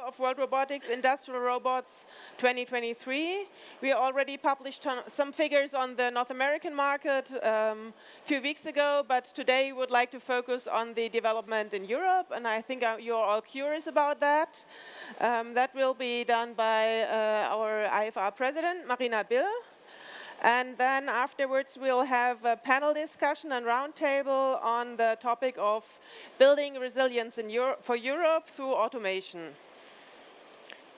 of World Robotics Industrial Robots 2023. We already published some figures on the North American market a few weeks ago, but today we would like to focus on the development in Europe, and I think you're all curious about that. That will be done by our IFR president, Marina Bill. And then afterwards, we'll have a panel discussion and roundtable on the topic of building resilience in for Europe through automation.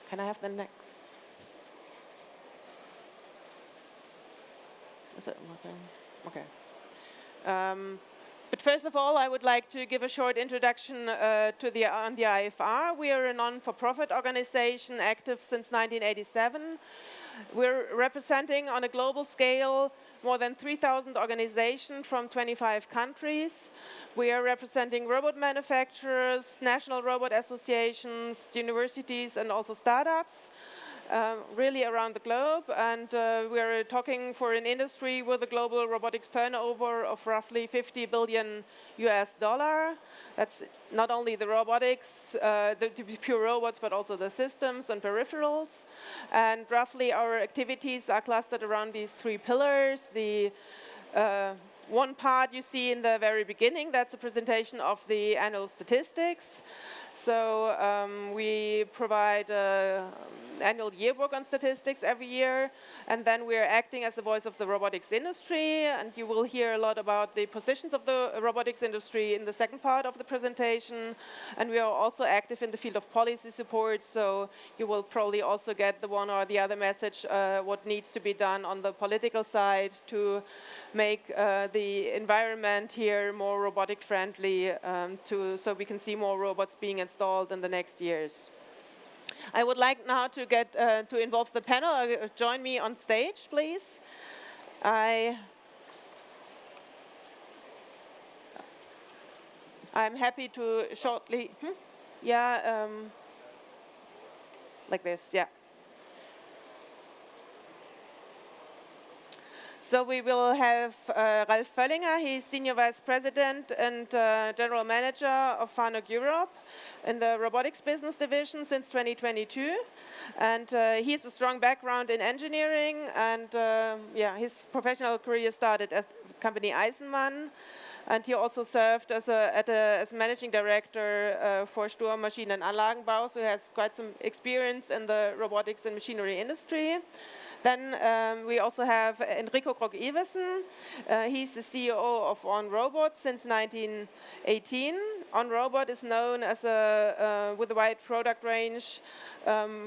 Can I have the next? Is it working? Okay. But first of all, I would like to give a short introduction on the IFR. We are a non-for-profit organization active since 1987. We're representing on a global scale more than 3,000 organizations from 25 countries. We are representing robot manufacturers, national robot associations, universities, and also startups, really around the globe. And we are talking for an industry with a global robotics turnover of roughly 50 billion US dollar. That's not only the robotics, the pure robots, but also the systems and peripherals. And roughly our activities are clustered around these three pillars. The one part you see in the very beginning, that's a presentation of the annual statistics. So we provide annual yearbook on statistics every year, and then we're acting as the voice of the robotics industry, and you will hear a lot about the positions of the robotics industry in the second part of the presentation. And we are also active in the field of policy support, so you will probably also get the one or the other message what needs to be done on the political side to make the environment here more robotic friendly so we can see more robots being installed in the next years. I would like now to get to involve the panel. Join me on stage, please. I'm happy to shortly, like this, yeah. So we will have Ralf Völlinger. He's Senior Vice President and General Manager of FANUC Europe in the Robotics Business Division since 2022. And he has a strong background in engineering. And his professional career started at the company Eisenmann. And he also served as a Managing Director for Sturm Maschinen- und Anlagenbau, so he has quite some experience in the robotics and machinery industry. Then we also have Enrico Krog-Iversen. He's the CEO of On Robot since 1918. On Robot is known as with a wide product range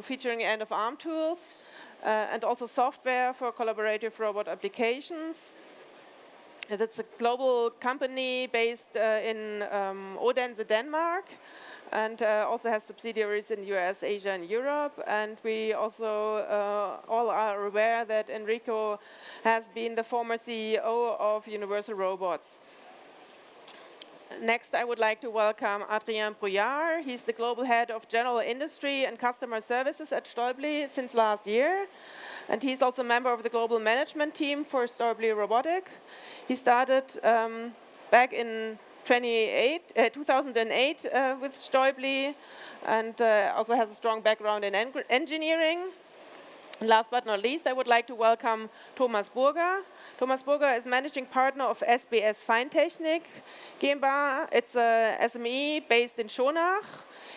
featuring end-of-arm tools and also software for collaborative robot applications. It's a global company based in Odense, Denmark, and also has subsidiaries in the US, Asia, and Europe. And we also all are aware that Enrico has been the former CEO of Universal Robots. Next, I would like to welcome Adrien Brouillard. He's the Global Head of General Industry and Customer Services at Stäubli since last year. And he's also a member of the Global Management Team for Stäubli Robotic. He started back in 2008 with Stäubli, and also has a strong background in engineering. And last but not least, I would like to welcome Thomas Burger. Thomas Burger is Managing Partner of SBS Feintechnik GmbH. It's a SME based in Schonach.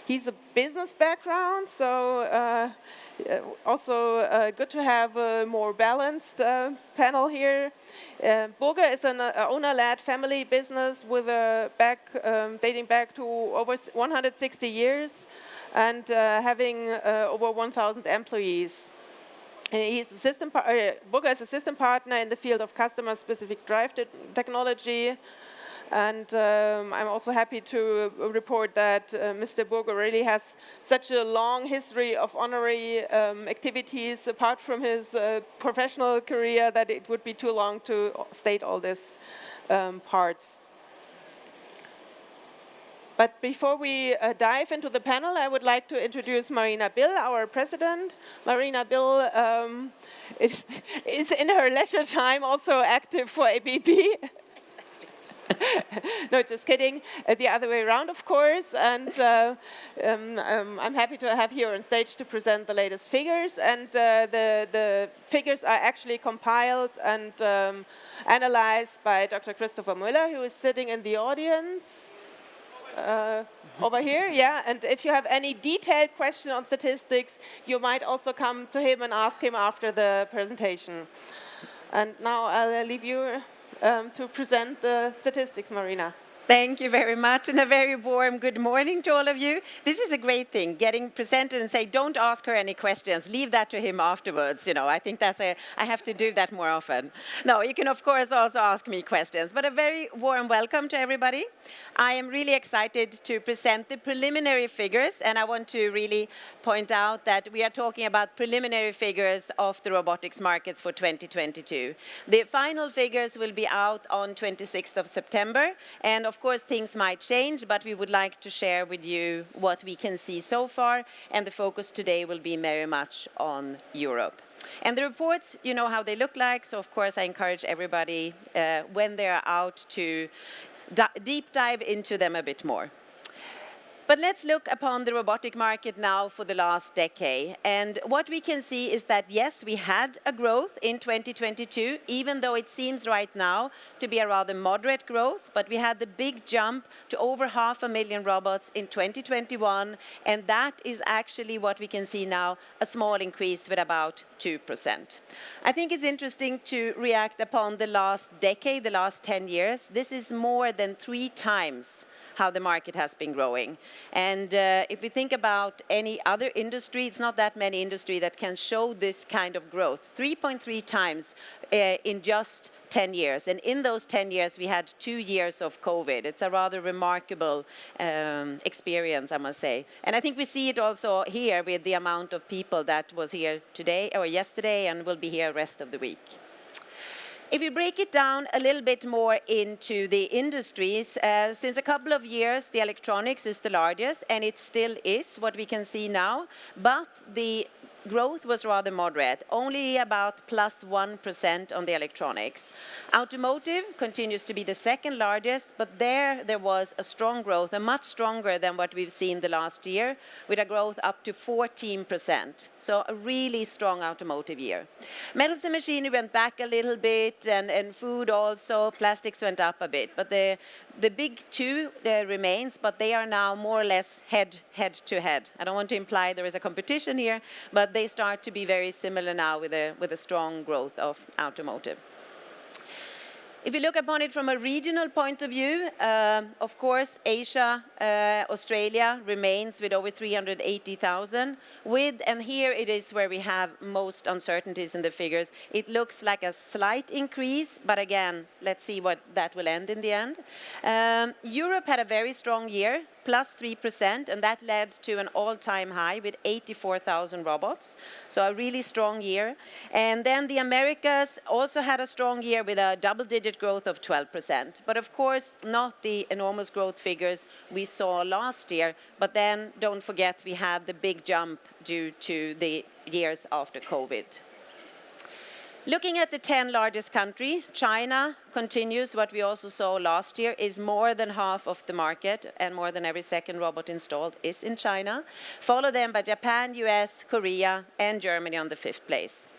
He's a business background, so also good to have a more balanced panel here. Burger is an owner-led family business with a dating back to over 160 years and having over 1,000 employees. Burger is a system partner in the field of customer-specific drive technology. And I'm also happy to report that Mr. Burger really has such a long history of honorary activities apart from his professional career that it would be too long to state all these parts. But before we dive into the panel, I would like to introduce Marina Bill, our president. Marina Bill is in her leisure time also active for ABB. No, just kidding. The other way around, of course. And I'm happy to have here on stage to present the latest figures. And the figures are actually compiled and analyzed by Dr. Christopher Müller, who is sitting in the audience. Over here, yeah. And if you have any detailed question on statistics, you might also come to him and ask him after the presentation. And now I'll leave you to present the statistics, Marina. Thank you very much, and a very warm good morning to all of you. This is a great thing, getting presented and say, don't ask her any questions, leave that to him afterwards. You know, I think I have to do that more often. No, you can of course also ask me questions, but a very warm welcome to everybody. I am really excited to present the preliminary figures, and I want to really point out that we are talking about preliminary figures of the robotics markets for 2022. The final figures will be out on 26th of September, and of course, things might change, but we would like to share with you what we can see so far, and the focus today will be very much on Europe. And the reports, you know how they look like, so of course I encourage everybody when they're out to deep dive into them a bit more. But let's look upon the robotic market now for the last decade. And what we can see is that, yes, we had a growth in 2022, even though it seems right now to be a rather moderate growth. But we had the big jump to over 500,000 robots in 2021. And that is actually what we can see now, a small increase with about 2%. I think it's interesting to react upon the last decade, the last 10 years. This is more than 3 times how the market has been growing. And if we think about any other industry, it's not that many industry that can show this kind of growth. 3.3 times in just 10 years. And in those 10 years, we had 2 years of COVID. It's a rather remarkable experience, I must say. And I think we see it also here with the amount of people that was here today or yesterday and will be here the rest of the week. If we break it down a little bit more into the industries, since a couple of years, the electronics is the largest, and it still is what we can see now, but the growth was rather moderate, only about plus 1% on the electronics. Automotive continues to be the second largest, but there was a strong growth, and much stronger than what we've seen the last year, with a growth up to 14%. So a really strong automotive year. Metals and machinery went back a little bit, and food also, plastics went up a bit. But the big two remains, but they are now more or less head to head. I don't want to imply there is a competition here, but they start to be very similar now with a strong growth of automotive. If you look upon it from a regional point of view, of course, Asia, Australia remains with over 380,000. And here it is where we have most uncertainties in the figures. It looks like a slight increase, but again, let's see what that will end in the end. Europe had a very strong year, plus 3%, and that led to an all-time high with 84,000 robots. So a really strong year. And then the Americas also had a strong year with a double-digit growth of 12%. But of course, not the enormous growth figures we saw last year. But then don't forget we had the big jump due to the years after COVID. Looking at the 10 largest countries, China continues what we also saw last year, is more than half of the market, and more than every second robot installed is in China. Followed then by Japan, US, Korea, and Germany on the 5th place.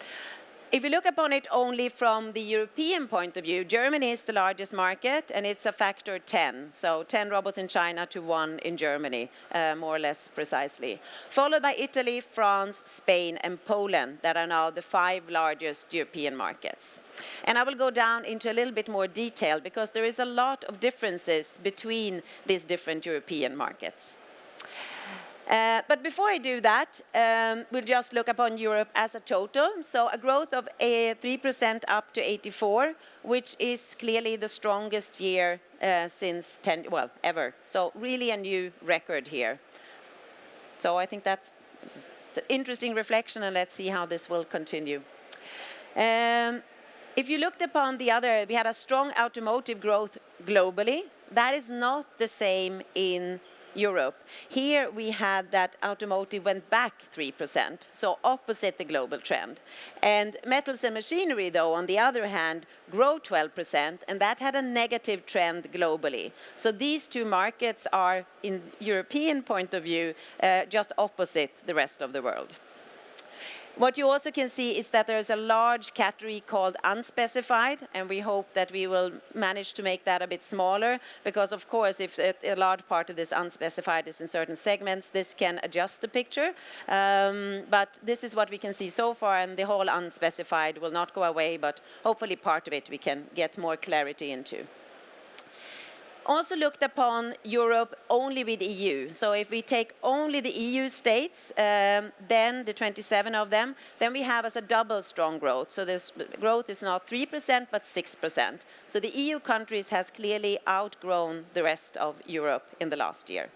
If you look upon it only from the European point of view, Germany is the largest market, and it's a factor 10. So 10 robots in China to 1 in Germany, more or less precisely. Followed by Italy, France, Spain, and Poland, that are now the 5 largest European markets. And I will go down into a little bit more detail, because there is a lot of differences between these different European markets. But before I do that, we'll just look upon Europe as a total. So a growth of 3% up to 84, which is clearly the strongest year since ever. So really a new record here. So I think that's an interesting reflection, and let's see how this will continue. If you looked upon we had a strong automotive growth globally. That is not the same in Europe. Here we had that automotive went back 3%, so opposite the global trend. And metals and machinery, though, on the other hand, grow 12%, and that had a negative trend globally. So these two markets are, in European point of view, just opposite the rest of the world. What you also can see is that there's a large category called unspecified, and we hope that we will manage to make that a bit smaller, because of course if a large part of this unspecified is in certain segments, this can adjust the picture. But this is what we can see so far, and the whole unspecified will not go away, but hopefully part of it we can get more clarity into. Also looked upon Europe only with EU. So if we take only the EU states, then the 27 of them, then we have as a double strong growth. So this growth is not 3%, but 6%. So the EU countries has clearly outgrown the rest of Europe in the last year.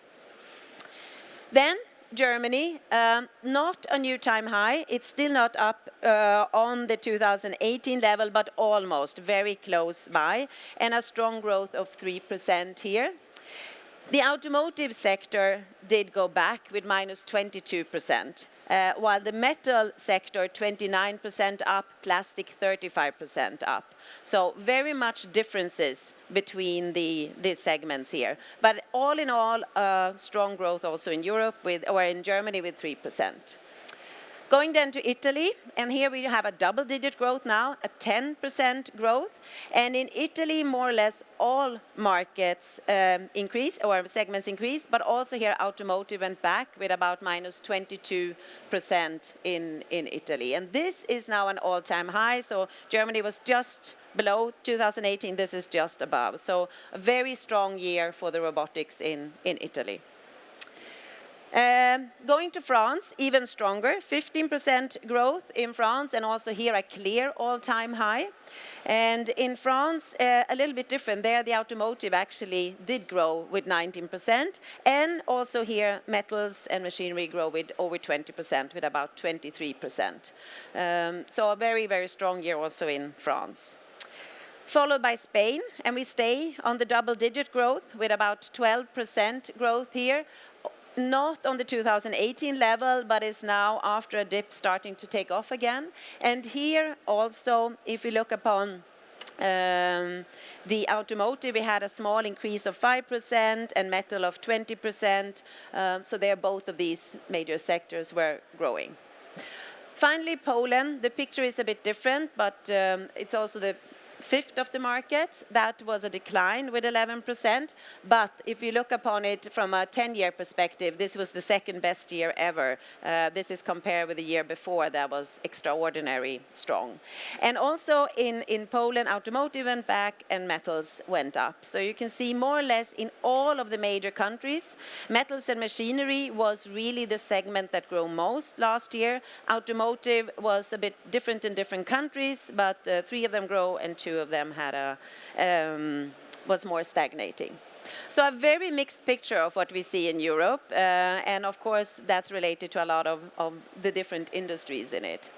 Then Germany, not a new time high. It's still not up on the 2018 level, but almost very close by, and a strong growth of 3% here. The automotive sector did go back with minus 22%, while the metal sector 29% up, plastic 35% up. So very much differences between these segments here. But all in all, strong growth also in Europe or in Germany with 3%. Going then to Italy, and here we have a double-digit growth now, a 10% growth. And in Italy, more or less all markets increase, or segments increase, but also here automotive went back with about minus 22% in Italy. And this is now an all-time high, so Germany was just below 2018, this is just above. So a very strong year for the robotics in Italy. Going to France, even stronger, 15% growth in France, and also here a clear all-time high. And in France, a little bit different. There, the automotive actually did grow with 19%, and also here, metals and machinery grow with over 20%, with about 23%. So a very, very strong year also in France. Followed by Spain, and we stay on the double-digit growth with about 12% growth here. Not on the 2018 level, but is now, after a dip, starting to take off again. And here also, if we look upon the automotive, we had a small increase of 5% and metal of 20%. So there, both of these major sectors were growing. Finally, Poland. The picture is a bit different, but it's also the fifth of the markets. That was a decline with 11%. But if you look upon it from a 10-year perspective, this was the second best year ever. This is compared with the year before that was extraordinary strong. And also in Poland, automotive went back and metals went up. So you can see more or less in all of the major countries, metals and machinery was really the segment that grew most last year. Automotive was a bit different in different countries, but 3 of them grow and 2 of them had was more stagnating. So a very mixed picture of what we see in Europe, and of course that's related to a lot of the different industries in it.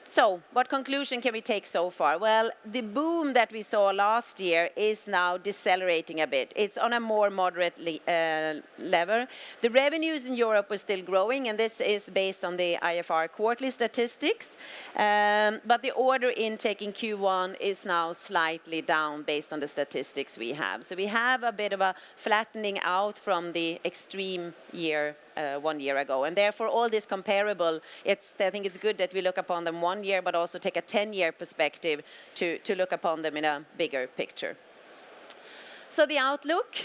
So what conclusion can we take so far? Well, the boom that we saw last year is now decelerating a bit. It's on a more moderate level. The revenues in Europe are still growing, and this is based on the IFR quarterly statistics. But the order intake in Q1 is now slightly down based on the statistics we have. So we have a bit of a flattening out from the extreme year 1 year ago. And therefore, all this comparable, I think it's good that we look upon them 1 year, but also take a 10-year perspective to look upon them in a bigger picture. So the outlook,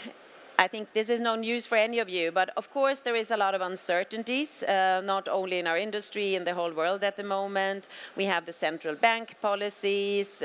I think this is no news for any of you, but of course there is a lot of uncertainties, not only in our industry, in the whole world at the moment. We have the central bank policies,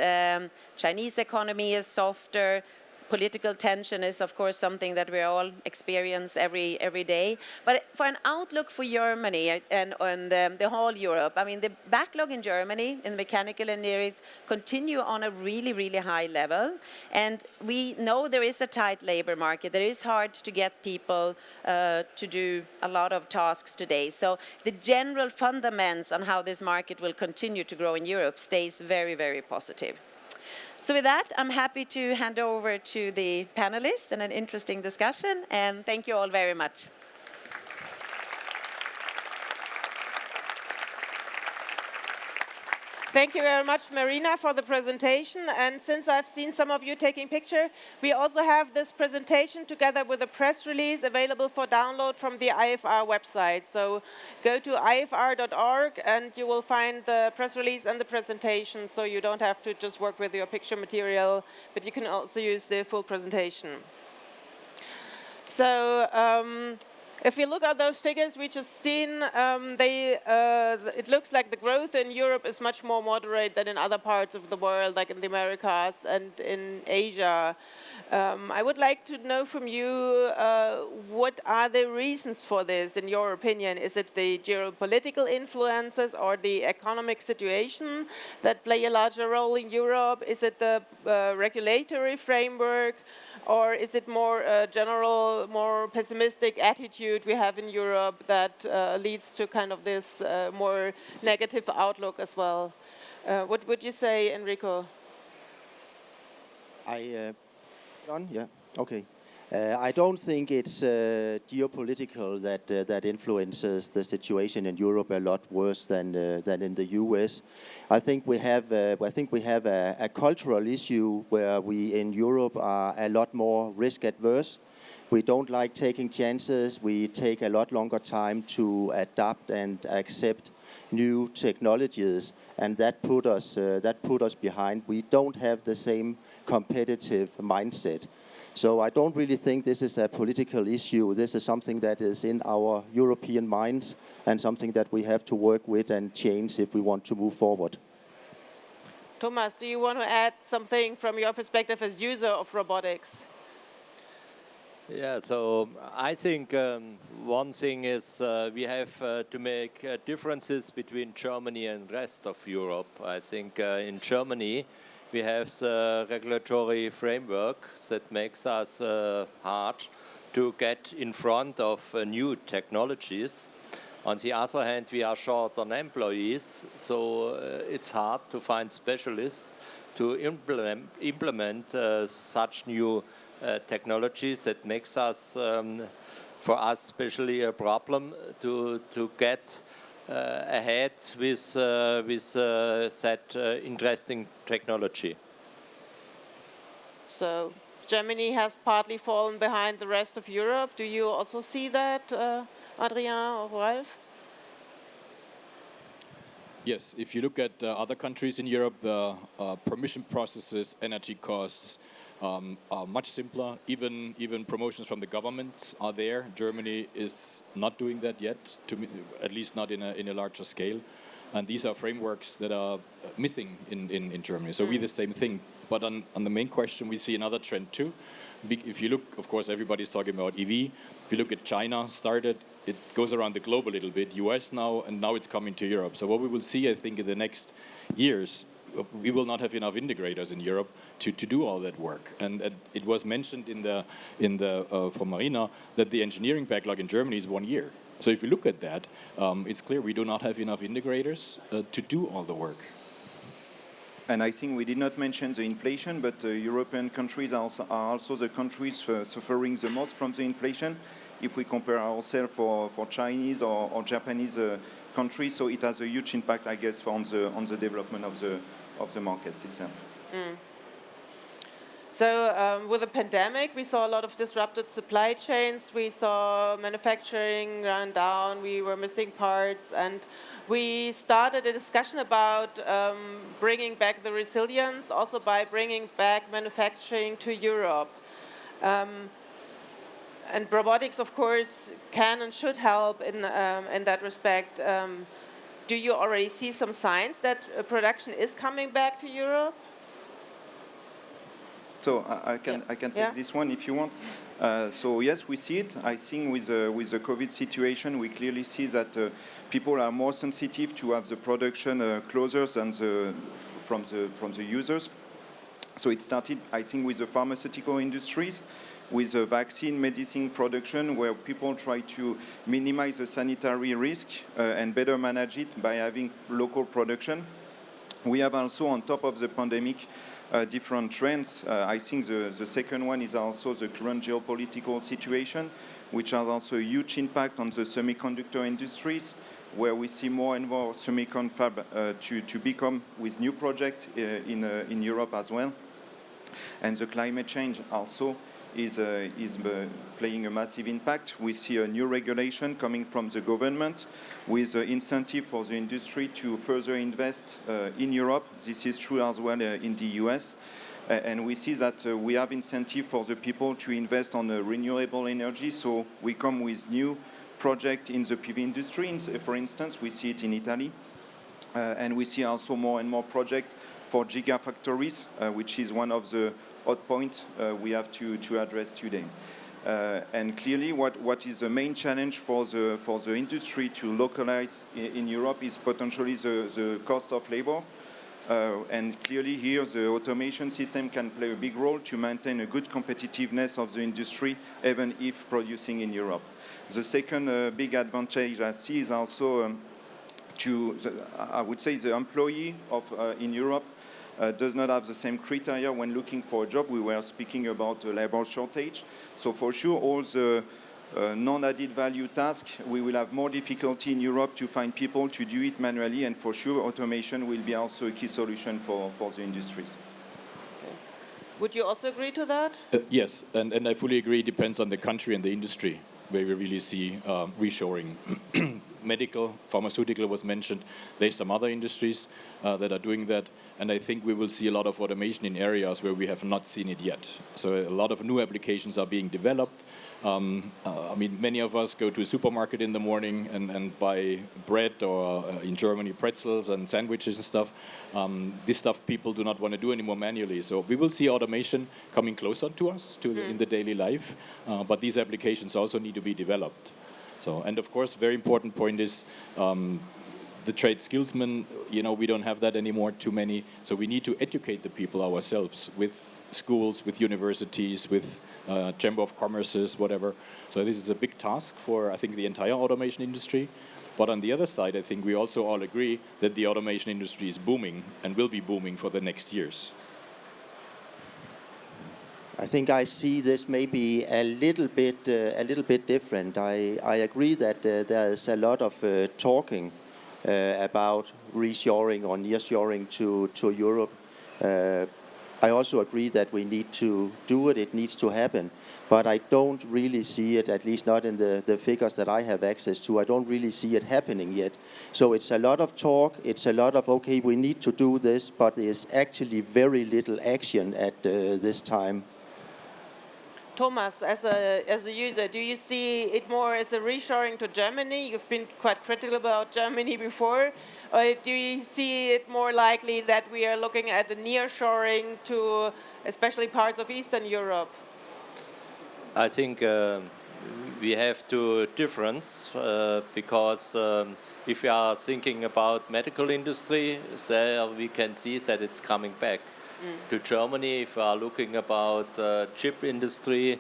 Chinese economy is softer, political tension is, of course, something that we all experience every day. But for an outlook for Germany and the whole Europe, I mean, the backlog in Germany in mechanical engineering continue on a really, really high level. And we know there is a tight labor market. It is hard to get people to do a lot of tasks today. So the general fundamentals on how this market will continue to grow in Europe stays very, very positive. So with that, I'm happy to hand over to the panelists and an interesting discussion, and thank you all very much. Thank you very much, Marina, for the presentation. And since I've seen some of you taking picture, we also have this presentation together with a press release available for download from the IFR website. So go to ifr.org and you will find the press release and the presentation, so you don't have to just work with your picture material, but you can also use the full presentation. So if you look at those figures we just seen, it looks like the growth in Europe is much more moderate than in other parts of the world, like in the Americas and in Asia. I would like to know from you, what are the reasons for this, in your opinion? Is it the geopolitical influences or the economic situation that play a larger role in Europe? Is it the regulatory framework? Or is it more a general, more pessimistic attitude we have in Europe that leads to kind of this more negative outlook as well? What would you say, Enrico? Yeah, okay. I don't think it's geopolitical that influences the situation in Europe a lot worse than in the US. I think we have a cultural issue where we in Europe are a lot more risk adverse. We don't like taking chances. We take a lot longer time to adapt and accept new technologies, and that put us behind. We don't have the same competitive mindset. So I don't really think this is a political issue. This is something that is in our European minds and something that we have to work with and change if we want to move forward. Thomas, do you want to add something from your perspective as user of robotics? Yeah, so I think one thing is we have to make differences between Germany and the rest of Europe. I think in Germany we have the regulatory framework that makes us hard to get in front of new technologies. On the other hand, we are short on employees, so it's hard to find specialists to implement such new technologies. That makes us, for us especially, a problem to get ahead with that interesting technology. So Germany has partly fallen behind the rest of Europe. Do you also see that, Adrien or Ralf? Yes, if you look at other countries in Europe, the permission processes, energy costs are much simpler. Even promotions from the governments are there. Germany is not doing that yet, at least not in a larger scale. And these are frameworks that are missing in Germany. So we the same thing. But on the main question, we see another trend too. If you look, of course, everybody's talking about EV. If you look at China started, it goes around the globe a little bit, US now, and now it's coming to Europe. So what we will see, I think, in the next years, we will not have enough integrators in Europe to do all that work. And it was mentioned from Marina that the engineering backlog in Germany is 1 year. So if you look at that, it's clear we do not have enough integrators to do all the work. And I think we did not mention the inflation, but European countries are also the countries suffering the most from the inflation. If we compare ourselves for Chinese or Japanese countries, so it has a huge impact, I guess, on the development of the markets itself. Mm. So with the pandemic, we saw a lot of disrupted supply chains. We saw manufacturing run down. We were missing parts, and we started a discussion about bringing back the resilience, also by bringing back manufacturing to Europe. And robotics, of course, can and should help in that respect. Do you already see some signs that production is coming back to Europe? So I can take this one if you want. So yes, we see it. I think with the COVID situation, we clearly see that people are more sensitive to have the production closer than from the users. So it started, I think, with the pharmaceutical industries, with the vaccine medicine production, where people try to minimize the sanitary risk and better manage it by having local production. We have also, on top of the pandemic, different trends. I think the second one is also the current geopolitical situation, which has also a huge impact on the semiconductor industries, where we see more and more semicon fab to become with new projects in Europe as well. And the climate change also is playing a massive impact. We see a new regulation coming from the government with incentive for the industry to further invest in Europe. This is true as well in the US. And we see that we have incentive for the people to invest on renewable energy. So we come with new projects in the PV industry. For instance, we see it in Italy. And we see also more and more projects for gigafactories, which is one of the hot points we have to address today. And clearly, what is the main challenge for the industry to localize in Europe is potentially the cost of labor. And clearly here, the automation system can play a big role to maintain a good competitiveness of the industry, even if producing in Europe. The second big advantage I see is also I would say the employee in Europe does not have the same criteria when looking for a job. We were speaking about a labor shortage. So for sure, all the non-added value tasks, we will have more difficulty in Europe to find people to do it manually, and for sure, automation will be also a key solution for the industries. Okay. Would you also agree to that? Yes, and I fully agree. It depends on the country and the industry where we really see reshoring. Medical, pharmaceutical was mentioned. There's some other industries that are doing that, and I think we will see a lot of automation in areas where we have not seen it yet. So a lot of new applications are being developed. I mean, many of us go to a supermarket in the morning and buy bread or in Germany pretzels and sandwiches and stuff. This stuff people do not want to do anymore manually. So we will see automation coming closer to us in the daily life, but these applications also need to be developed. So, and of course, very important point is the trade skillsmen, we don't have that anymore, too many. So we need to educate the people ourselves with schools, with universities, with Chamber of Commerces, whatever. So this is a big task for, I think, the entire automation industry. But on the other side, I think we also all agree that the automation industry is booming and will be booming for the next years. I think I see this maybe a little bit different. I agree that there is a lot of talking about reshoring or nearshoring to Europe. I also agree that we need to do it. It needs to happen. But I don't really see it, at least not in the figures that I have access to. I don't really see it happening yet. So it's a lot of talk. It's a lot of, okay, we need to do this, but there's actually very little action at this time. Thomas, as a user, do you see it more as a reshoring to Germany? You've been quite critical about Germany before. Or do you see it more likely that we are looking at the nearshoring to especially parts of Eastern Europe? I think we have to difference because if we are thinking about medical industry, there we can see that it's coming back to Germany. If we are looking about chip industry,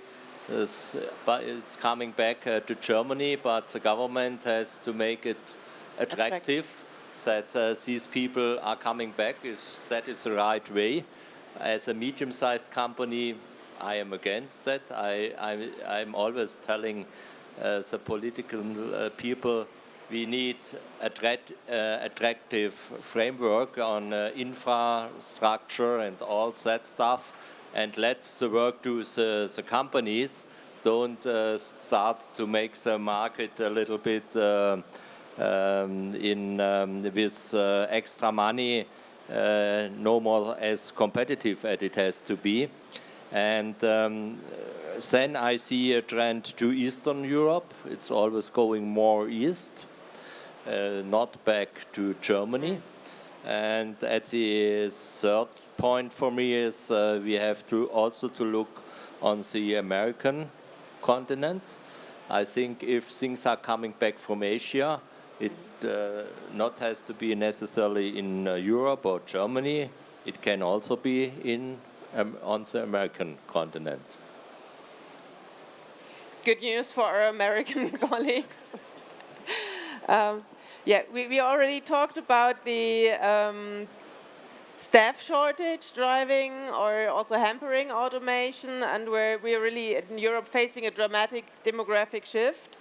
it's coming back to Germany, but the government has to make it attractive that these people are coming back. That is the right way. As a medium-sized company, I am against that. I'm always telling the political people we need attractive framework on infrastructure and all that stuff, and let the work do the companies. Don't start to make the market a little bit with extra money, no more as competitive as it has to be. And then I see a trend to Eastern Europe. It's always going more east, not back to Germany. And at the third point for me is we have to also to look on the American continent. I think if things are coming back from Asia, it not has to be necessarily in Europe or Germany. It can also be on the American continent. Good news for our American colleagues. Yeah, we already talked about the staff shortage driving or also hampering automation, and where we're really in Europe facing a dramatic demographic shift,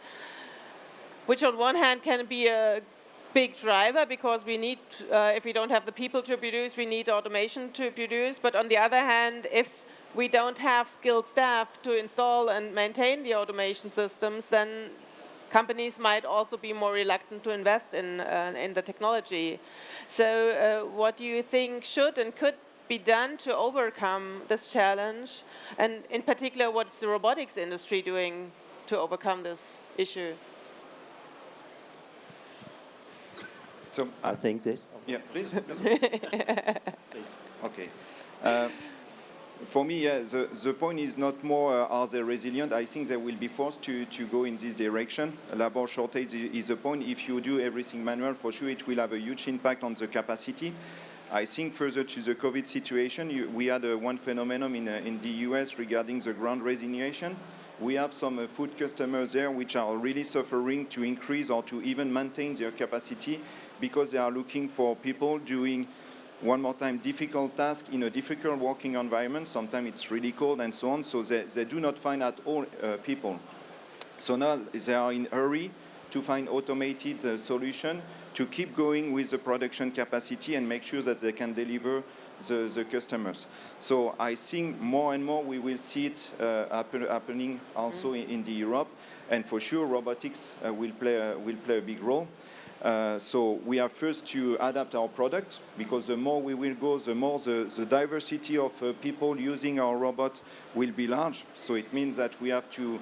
which on one hand can be a big driver because we need, if we don't have the people to produce, we need automation to produce. But on the other hand, if we don't have skilled staff to install and maintain the automation systems, then companies might also be more reluctant to invest in the technology. So what do you think should and could be done to overcome this challenge? And in particular, what's the robotics industry doing to overcome this issue? So I think this. yeah, please. Please. Okay. For me, the point is not more are they resilient. I think they will be forced to go in this direction. Labor shortage is a point. If you do everything manual, for sure it will have a huge impact on the capacity. I think further to the COVID situation, we had one phenomenon in the US regarding the ground resignation. We have some food customers there which are really suffering to increase or to even maintain their capacity because they are looking for people doing, one more time, difficult tasks in a difficult working environment. Sometimes it's really cold and so on. So they do not find at all people. So now they are in a hurry to find automated solution to keep going with the production capacity and make sure that they can deliver the customers. So I think more and more we will see it happening also in the Europe. And for sure robotics will play a big role. So we have first to adapt our product, because the more we will go, the more the diversity of people using our robot will be large. So it means that we have to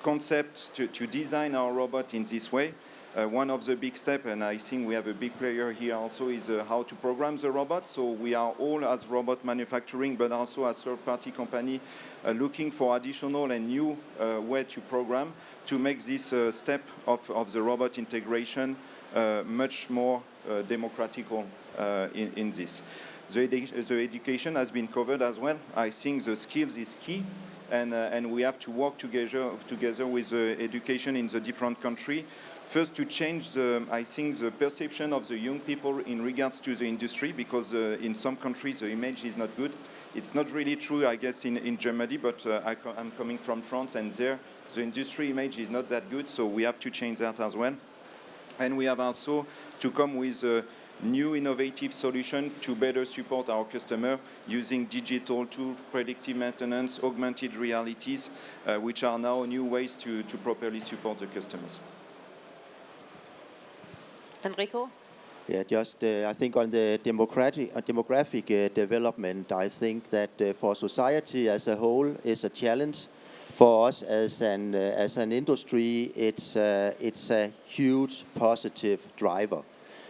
to design our robot in this way. One of the big steps, and I think we have a big player here also, is how to program the robot. So we are all as robot manufacturing, but also as third-party company, looking for additional and new way to program to make this step of the robot integration much more democratical in this. The education has been covered as well. I think the skills is key, and we have to work together with education in the different countries. First, to change I think the perception of the young people in regards to the industry, because in some countries the image is not good. It's not really true, I guess, in Germany, but I'm coming from France, and there the industry image is not that good, so we have to change that as well. And we have also to come with a new innovative solution to better support our customer using digital tools, predictive maintenance, augmented realities, which are now new ways to properly support the customers. Enrico? Yeah, just I think on the demographic development, I think that for society as a whole is a challenge. For us as an industry, it's a huge positive driver.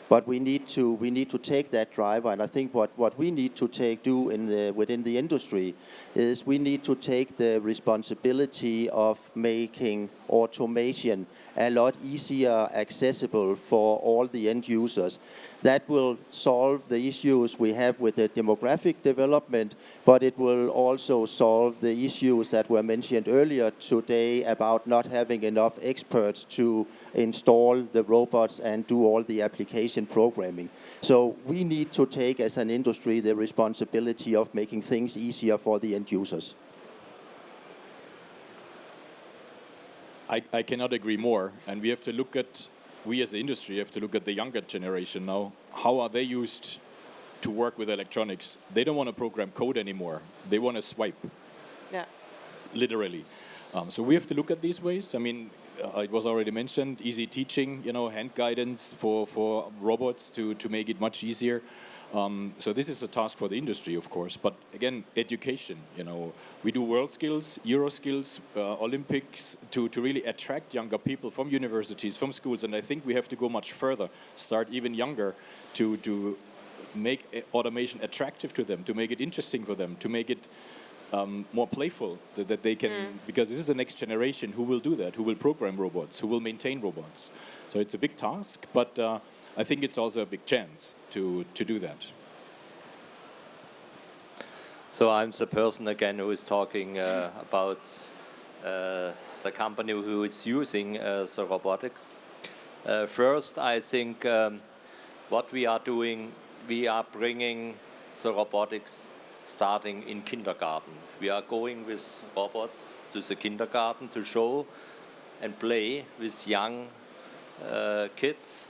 But we need to take that driver, and I think what we need to do within the industry is we need to take the responsibility of making automation a lot easier accessible for all the end users. That will solve the issues we have with the demographic development, but it will also solve the issues that were mentioned earlier today about not having enough experts to install the robots and do all the application programming. So we need to take, as an industry, the responsibility of making things easier for the end users. I cannot agree more. And we as the industry have to look at the younger generation now. How are they used to work with electronics? They don't want to program code anymore. They want to swipe. Yeah. Literally. So we have to look at these ways. I mean, it was already mentioned, easy teaching, hand guidance for robots to make it much easier. So this is a task for the industry, of course. But again, education. We do world skills, Euro skills, Olympics to really attract younger people from universities, from schools. And I think we have to go much further, start even younger to make automation attractive to them, to make it interesting for them, to make it more playful, that they can, because this is the next generation who will do that, who will program robots, who will maintain robots. So it's a big task, but I think it's also a big chance to do that. So I'm the person again who is talking about the company who is using the robotics. First, I think what we are doing, we are bringing the robotics starting in kindergarten. We are going with robots to the kindergarten to show and play with young kids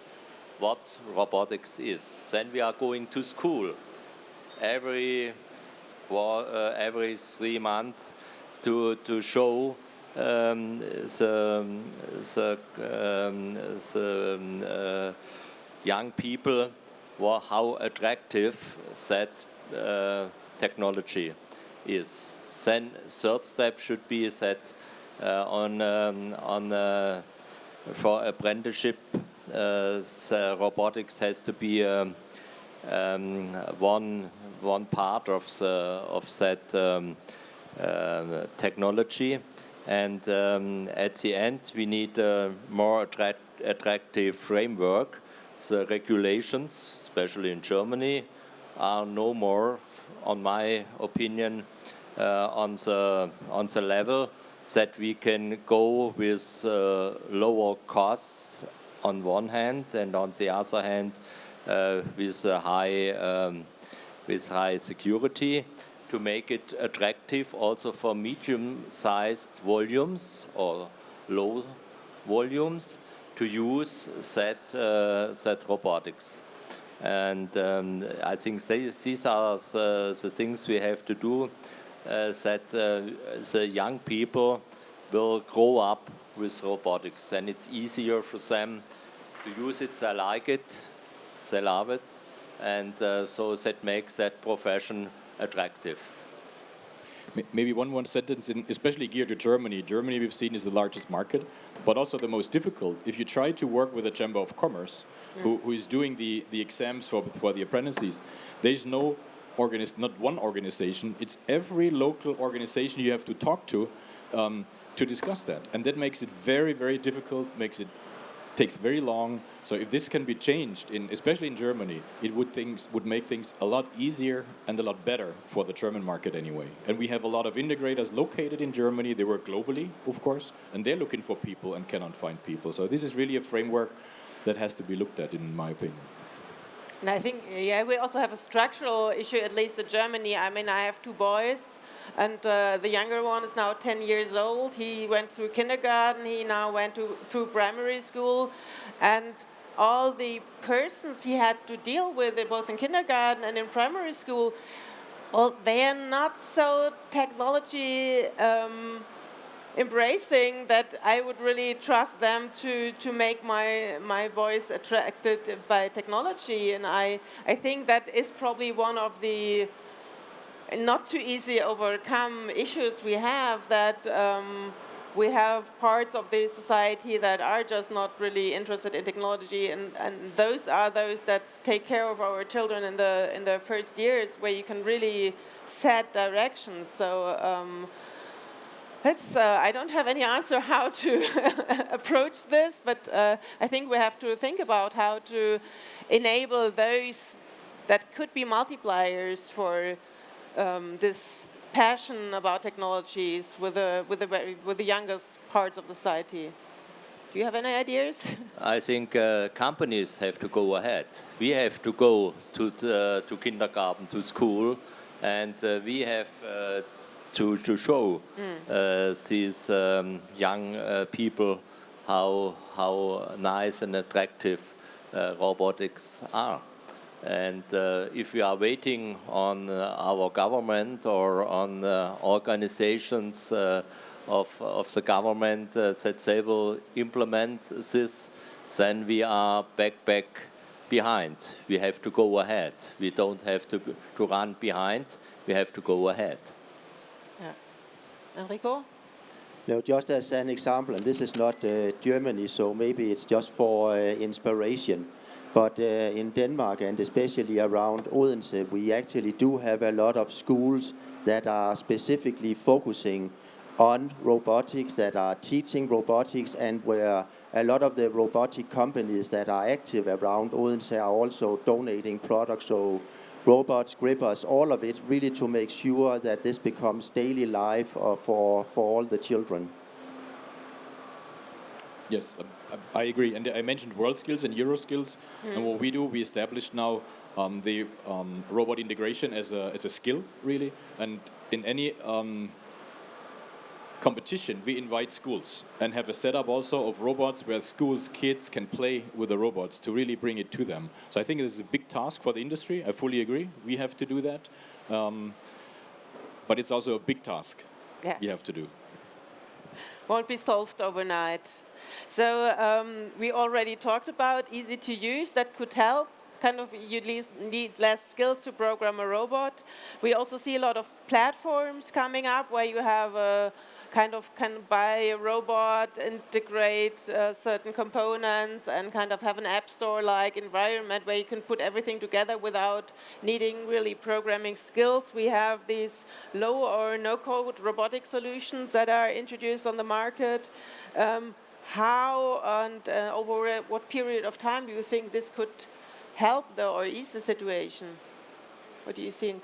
what robotics is. Then we are going to school every 3 months to show the young people how attractive that technology is. Then third step should be that for apprenticeship, the robotics has to be one part of that technology, and at the end we need a more attractive framework. The regulations, especially in Germany, are no more, on my opinion, on the level that we can go with lower costs on one hand, and on the other hand with high security, to make it attractive also for medium-sized volumes or low volumes to use that robotics. And I think these are the things we have to do, that the young people will grow up with robotics. Then it's easier for them to use it, they like it, they love it, and so that makes that profession attractive. Maybe one sentence, especially geared to Germany. Germany, we've seen, is the largest market, but also the most difficult. If you try to work with a Chamber of Commerce, who is doing the exams for the apprentices, there's not one organization. It's every local organization you have to talk to discuss that, and that makes it very, very difficult. Takes very long. So if this can be changed, especially in Germany, it would make things a lot easier and a lot better for the German market anyway. And we have a lot of integrators located in Germany. They work globally, of course, and they're looking for people and cannot find people. So this is really a framework that has to be looked at, in my opinion. And I think, we also have a structural issue, at least in Germany. I mean, I have 2 boys, and the younger one is now 10 years old. He went through kindergarten. He now went through primary school. And all the persons he had to deal with, both in kindergarten and in primary school, well, they are not so technology embracing that I would really trust them to make my boys attracted by technology. And I think that is probably one of the not too easy overcome issues we have, that we have parts of the society that are just not really interested in technology, and those are those that take care of our children in the first years, where you can really set directions. So I don't have any answer how to approach this, but I think we have to think about how to enable those that could be multipliers for this passion about technologies with the youngest parts of the society. Do you have any ideas? I think companies have to go ahead. We have to go to kindergarten, to school, and we have to show these young people how nice and attractive robotics are. And if we are waiting on our government or on organizations of the government that they will implement this, then we are back behind. We have to go ahead. We don't have to run behind. We have to go ahead. Yeah. Enrico? No, just as an example, and this is not Germany, so maybe it's just for inspiration. But in Denmark, and especially around Odense, we actually do have a lot of schools that are specifically focusing on robotics, that are teaching robotics, and where a lot of the robotic companies that are active around Odense are also donating products, so robots, grippers, all of it, really to make sure that this becomes daily life for all the children. Yes, I agree. And I mentioned WorldSkills and EuroSkills. And what we do, we established now the robot integration as a skill, really. And in any competition, we invite schools and have a setup also of robots where schools, kids can play with the robots to really bring it to them. So I think this is a big task for the industry. I fully agree. We have to do that. But it's also a big task we have to do. Won't be solved overnight. So we already talked about easy to use. That could help. Kind of, you need less skills to program a robot. We also see a lot of platforms coming up where you have a can buy a robot, integrate certain components, and kind of have an app store-like environment where you can put everything together without needing really programming skills. We have these low or no-code robotic solutions that are introduced on the market. How and over what period of time do you think this could help or ease the situation? What do you think?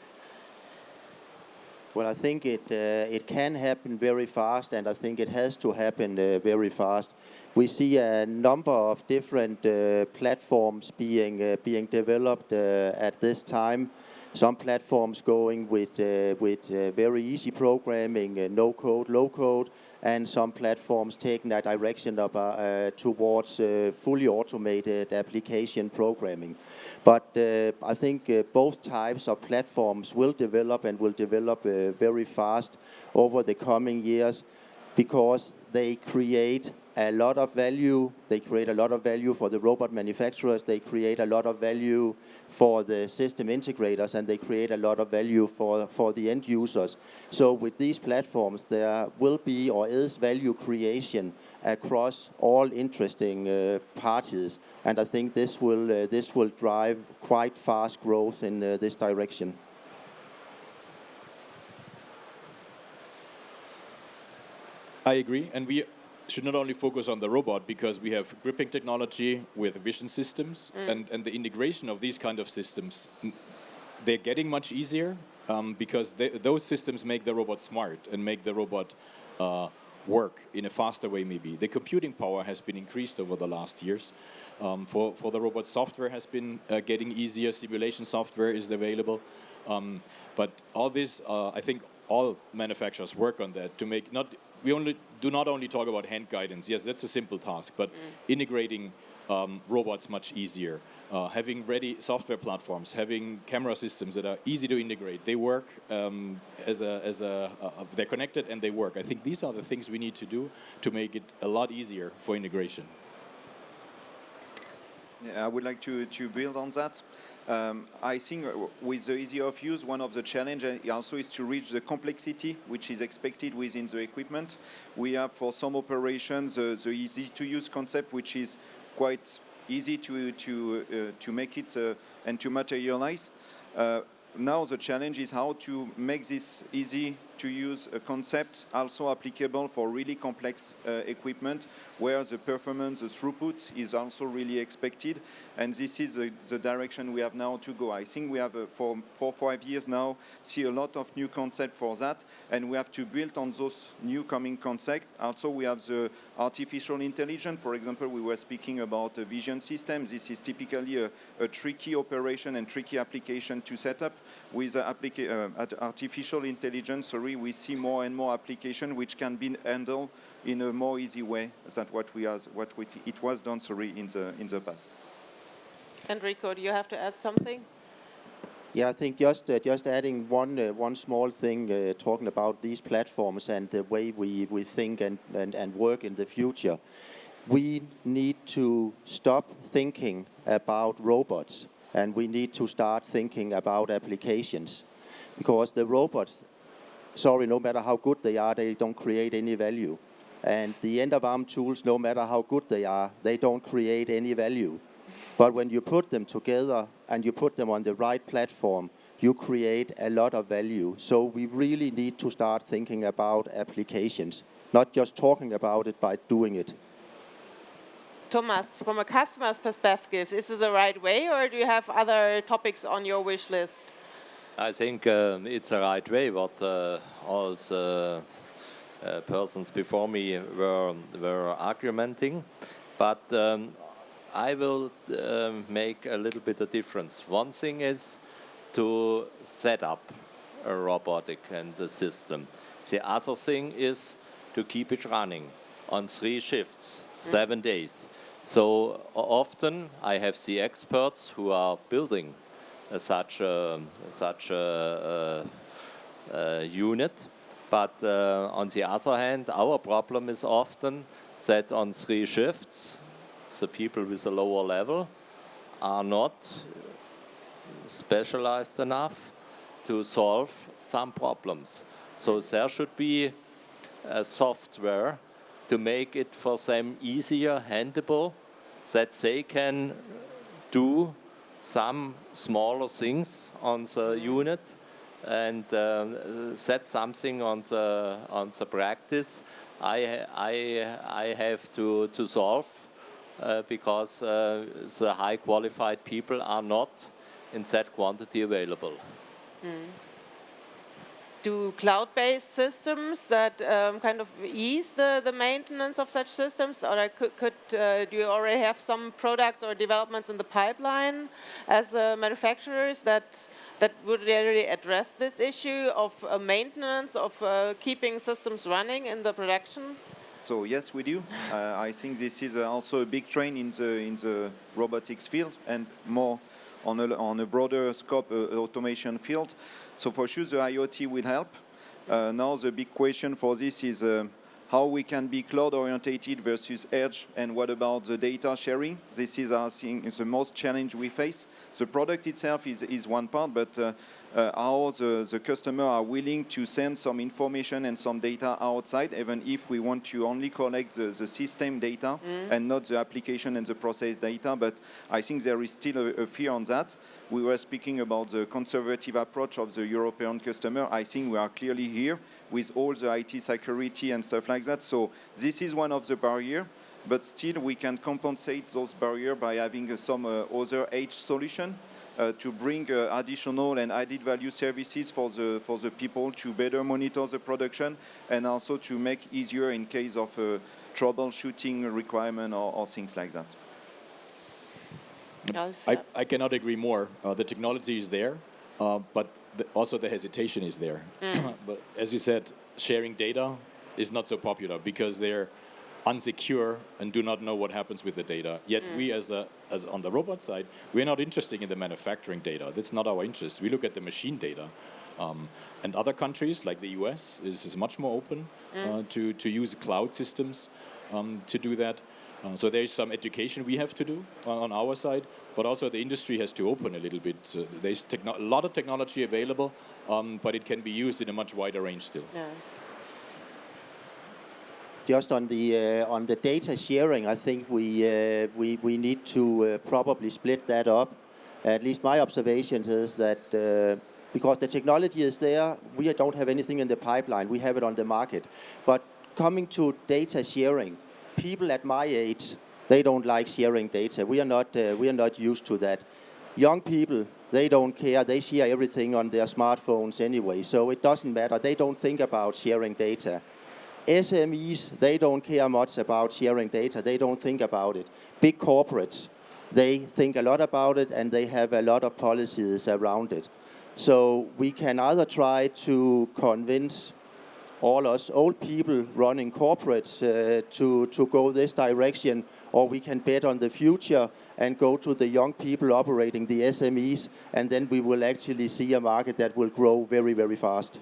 Well, I think it can happen very fast, and I think it has to happen very fast. We see a number of different platforms being developed at this time. Some platforms going with very easy programming, no code, low code, and some platforms taking that direction towards fully automated application programming. But I think both types of platforms will develop very fast over the coming years, because they create a lot of value. They create a lot of value for the robot manufacturers. They create a lot of value for the system integrators, and they create a lot of value for the end users. So with these platforms, there will be or is value creation across all interesting parties, and I think this will drive quite fast growth in this direction. I agree, and we should not only focus on the robot, because we have gripping technology with vision systems, and the integration of these kind of systems, they're getting much easier because those systems make the robot smart and make the robot work in a faster way maybe. The computing power has been increased over the last years. For the robot, software has been getting easier, simulation software is available. But all this, I think all manufacturers work on that to make we do not only talk about hand guidance. Yes, that's a simple task, but integrating robots much easier. Having ready software platforms, having camera systems that are easy to integrate. They work they're connected and they work. I think these are the things we need to do to make it a lot easier for integration. Yeah, I would like to build on that. I think with the easy of use, one of the challenges also is to reach the complexity which is expected within the equipment. We have for some operations the easy to use concept, which is quite easy to make it and to materialize. Now the challenge is how to make this easy to use concept also applicable for really complex equipment, where the performance, the throughput is also really expected. And this is the direction we have now to go. I think we have for 4 or 5 years now see a lot of new concept for that, and we have to build on those new coming concepts. Also we have the artificial intelligence. For example, we were speaking about a vision system. This is typically a tricky operation and tricky application to set up. With artificial intelligence, we see more and more application which can be handled in a more easy way than it was done in the past. Enrico, do you have to add something? Yeah, I think just adding one small thing, talking about these platforms and the way we think and work in the future. We need to stop thinking about robots, and we need to start thinking about applications, because the robots, no matter how good they are, they don't create any value. And the end-of-arm tools, no matter how good they are, they don't create any value. But when you put them together and you put them on the right platform, you create a lot of value. So we really need to start thinking about applications, not just talking about it, by doing it. Thomas, from a customer's perspective, is this the right way, or do you have other topics on your wish list? I think it's the right way, what all the persons before me were argumenting. But I will make a little bit of difference. One thing is to set up a robotic and the system. The other thing is to keep it running on 3 shifts, 7 days. So often I have the experts who are building such a unit. But on the other hand, our problem is often that on 3 shifts, the people with a lower level are not specialized enough to solve some problems. So there should be a software to make it for them easier, handable, that they can do some smaller things on the unit and set something on the practice I have to solve because the high qualified people are not in that quantity available. Do cloud-based systems that kind of ease the maintenance of such systems, or do you already have some products or developments in the pipeline as manufacturers that would really address this issue of maintenance of keeping systems running in the production? So yes, we do. I think this is also a big trend in the robotics field and more on a broader scope automation field. So for sure the IoT will help. Now the big question for this is how we can be cloud orientated versus edge, and what about the data sharing? This is, I think, the most challenge we face. The product itself is one part, but how the customer are willing to send some information and some data outside, even if we want to only collect the system data and not the application and the process data. But I think there is still a fear on that. We were speaking about the conservative approach of the European customer. I think we are clearly here with all the IT security and stuff like that. So this is one of the barriers, but still we can compensate those barriers by having some other edge solution to bring additional and added value services for the people to better monitor the production and also to make easier in case of troubleshooting requirement or things like that. I cannot agree more. The technology is there, but also the hesitation is there. But as you said, sharing data is not so popular because they're unsecure and do not know what happens with the data. Yet we, as on the robot side, we're not interested in the manufacturing data. That's not our interest. We look at the machine data. And other countries, like the US, is much more open to use cloud systems to do that. So there's some education we have to do on our side, but also the industry has to open a little bit. So there's a lot of technology available, but it can be used in a much wider range still. Yeah. Just on the data sharing, I think we need to probably split that up. At least my observation is that because the technology is there, we don't have anything in the pipeline. We have it on the market. But coming to data sharing, people at my age, they don't like sharing data. We are not used to that. Young people, they don't care. They share everything on their smartphones anyway, so it doesn't matter. They don't think about sharing data. SMEs, they don't care much about sharing data. They don't think about it. Big corporates, they think a lot about it, and they have a lot of policies around it. So we can either try to convince all us old people running corporates to go this direction, or we can bet on the future and go to the young people operating the SMEs, and then we will actually see a market that will grow very, very fast.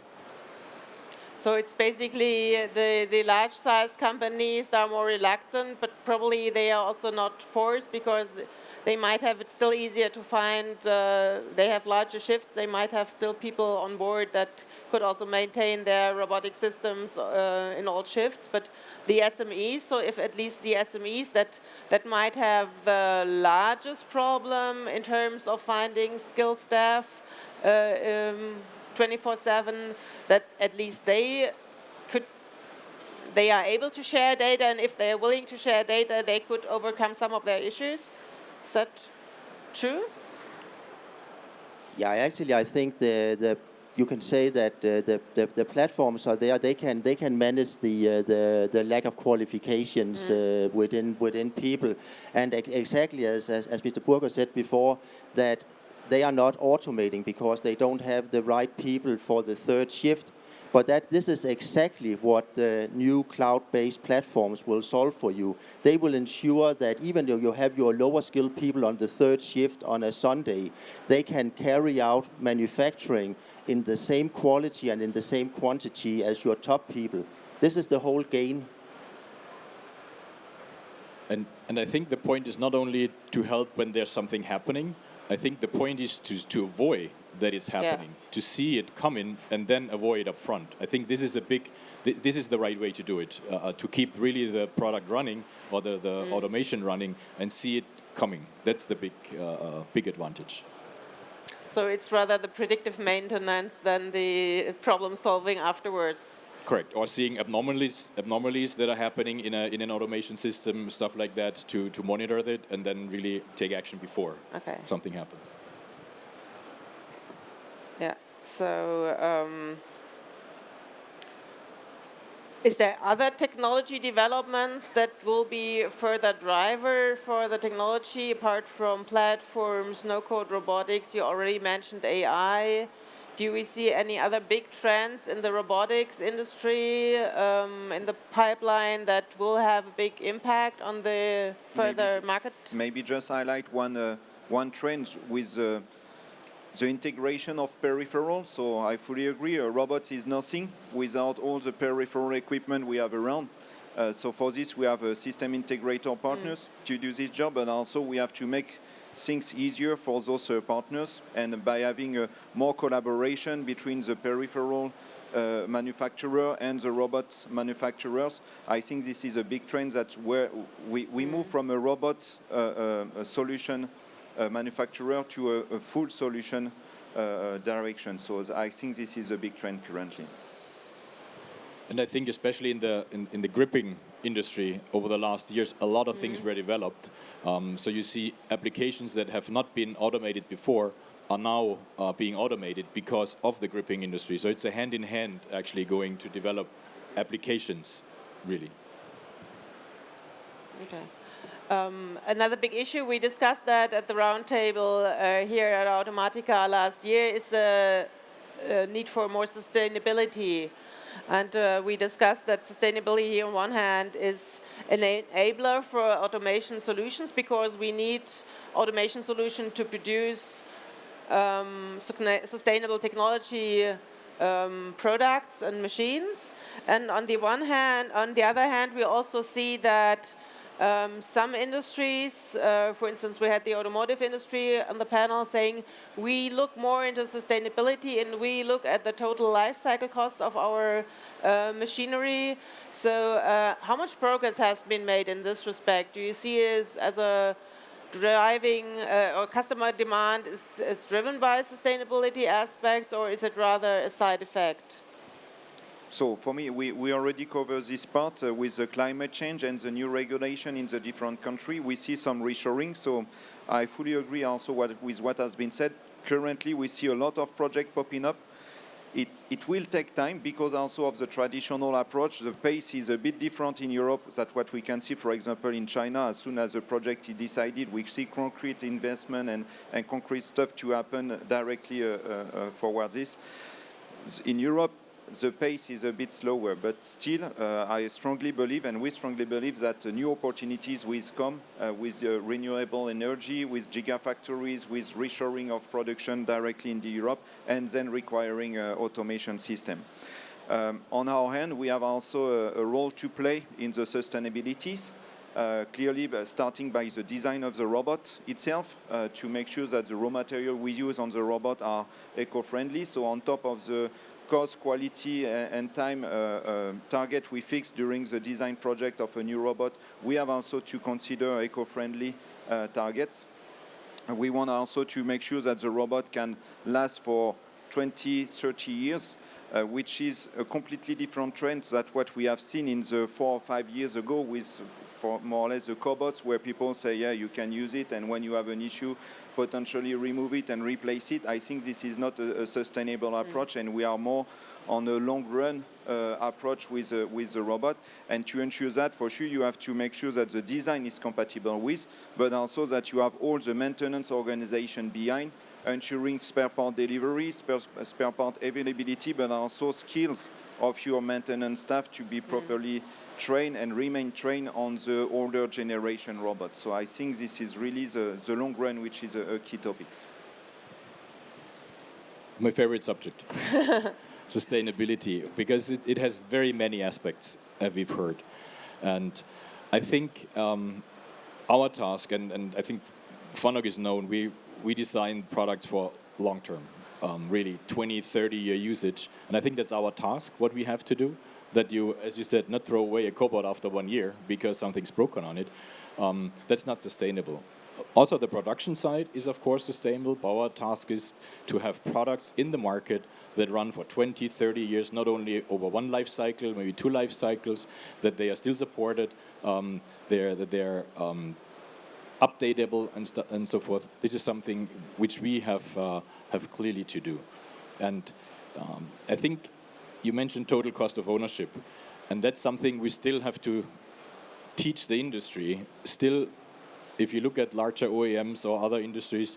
So it's basically the large-size companies are more reluctant, but probably they are also not forced because they might have it still easier to find, they have larger shifts, they might have still people on board that could also maintain their robotic systems in all shifts, but the SMEs, so if at least the SMEs that might have the largest problem in terms of finding skilled staff 24/7, that at least they are able to share data, and if they are willing to share data, they could overcome some of their issues. Is that true? Yeah, actually, I think the you can say that the platforms are there. They can manage the lack of qualifications within people, and exactly as Mr. Burger said before, that they are not automating because they don't have the right people for the third shift. But this is exactly what the new cloud-based platforms will solve for you. They will ensure that even though you have your lower skilled people on the third shift on a Sunday, they can carry out manufacturing in the same quality and in the same quantity as your top people. This is the whole gain. And I think the point is not only to help when there's something happening. I think the point is to avoid that it's happening, to see it coming and then avoid up front. I think this is this is the right way to do it, to keep really the product running or the automation running and see it coming. That's the big advantage. So it's rather the predictive maintenance than the problem solving afterwards. Correct, or seeing abnormalities that are happening in an automation system, stuff like that, to monitor it and then really take action before something happens. Yeah. So, is there other technology developments that will be a further driver for the technology apart from platforms, no-code robotics? You already mentioned AI. Do we see any other big trends in the robotics industry in the pipeline that will have a big impact on the further market? Maybe just highlight one trend with the integration of peripherals. So I fully agree, a robot is nothing without all the peripheral equipment we have around. So for this, we have a system integrator partners to do this job, and also we have to make things easier for those partners, and by having more collaboration between the peripheral manufacturer and the robot manufacturers, I think this is a big trend that where we move from a robot solution manufacturer to a full solution direction. So I think this is a big trend currently. And I think especially in the gripping industry over the last years, a lot of things were developed. So you see applications that have not been automated before are now being automated because of the gripping industry. So it's a hand in hand actually going to develop applications, really. Okay. Another big issue, we discussed that at the roundtable here at Automatica last year, is the need for more sustainability. And we discussed that sustainability on one hand is an enabler for automation solutions, because we need automation solutions to produce sustainable technology products and machines. And on the other hand, we also see that some industries, for instance, we had the automotive industry on the panel saying we look more into sustainability and we look at the total life cycle costs of our machinery. So how much progress has been made in this respect? Do you see it as a driving or customer demand is driven by sustainability aspects, or is it rather a side effect? So for me, we already covered this part with the climate change and the new regulation in the different countries. We see some reshoring, so I fully agree also with what has been said. Currently, we see a lot of projects popping up. It will take time because also of the traditional approach. The pace is a bit different in Europe than what we can see, for example, in China. As soon as the project is decided, we see concrete investment and concrete stuff to happen directly forward this. In Europe, the pace is a bit slower, but still, I strongly believe, and we strongly believe, that new opportunities will come with renewable energy, with gigafactories, with reshoring of production directly in Europe, and then requiring automation system. On our hand, we have also a role to play in the sustainabilities. Clearly, starting by the design of the robot itself, to make sure that the raw material we use on the robot are eco-friendly. So on top of the cost, quality, and time target we fixed during the design project of a new robot, we have also to consider eco-friendly targets. We want also to make sure that the robot can last for 20, 30 years, which is a completely different trend than what we have seen in the 4 or 5 years ago with for more or less the cobots where people say, yeah, you can use it, and when you have an issue, potentially remove it and replace it. I think this is not a sustainable approach, and we are more on a long-run approach with the robot. And to ensure that, for sure, you have to make sure that the design is compatible with, but also that you have all the maintenance organization behind, ensuring spare part delivery, spare part availability, but also skills of your maintenance staff to be properly trained and remain trained on the older generation robots. So I think this is really the long run, which is a key topic. My favorite subject, sustainability, because it has very many aspects, as we've heard. And I think our task, and I think Fanog is known, we design products for long term, really 20, 30-year usage. And I think that's our task, what we have to do, that you, as you said, not throw away a cobot after 1 year because something's broken on it. That's not sustainable. Also, the production side is, of course, sustainable. Our task is to have products in the market that run for 20, 30 years, not only over one life cycle, maybe 2 life cycles, that they are still supported, they're updatable and so forth. This is something which we have clearly to do. And I think you mentioned total cost of ownership, and that's something we still have to teach the industry. Still, if you look at larger OEMs or other industries,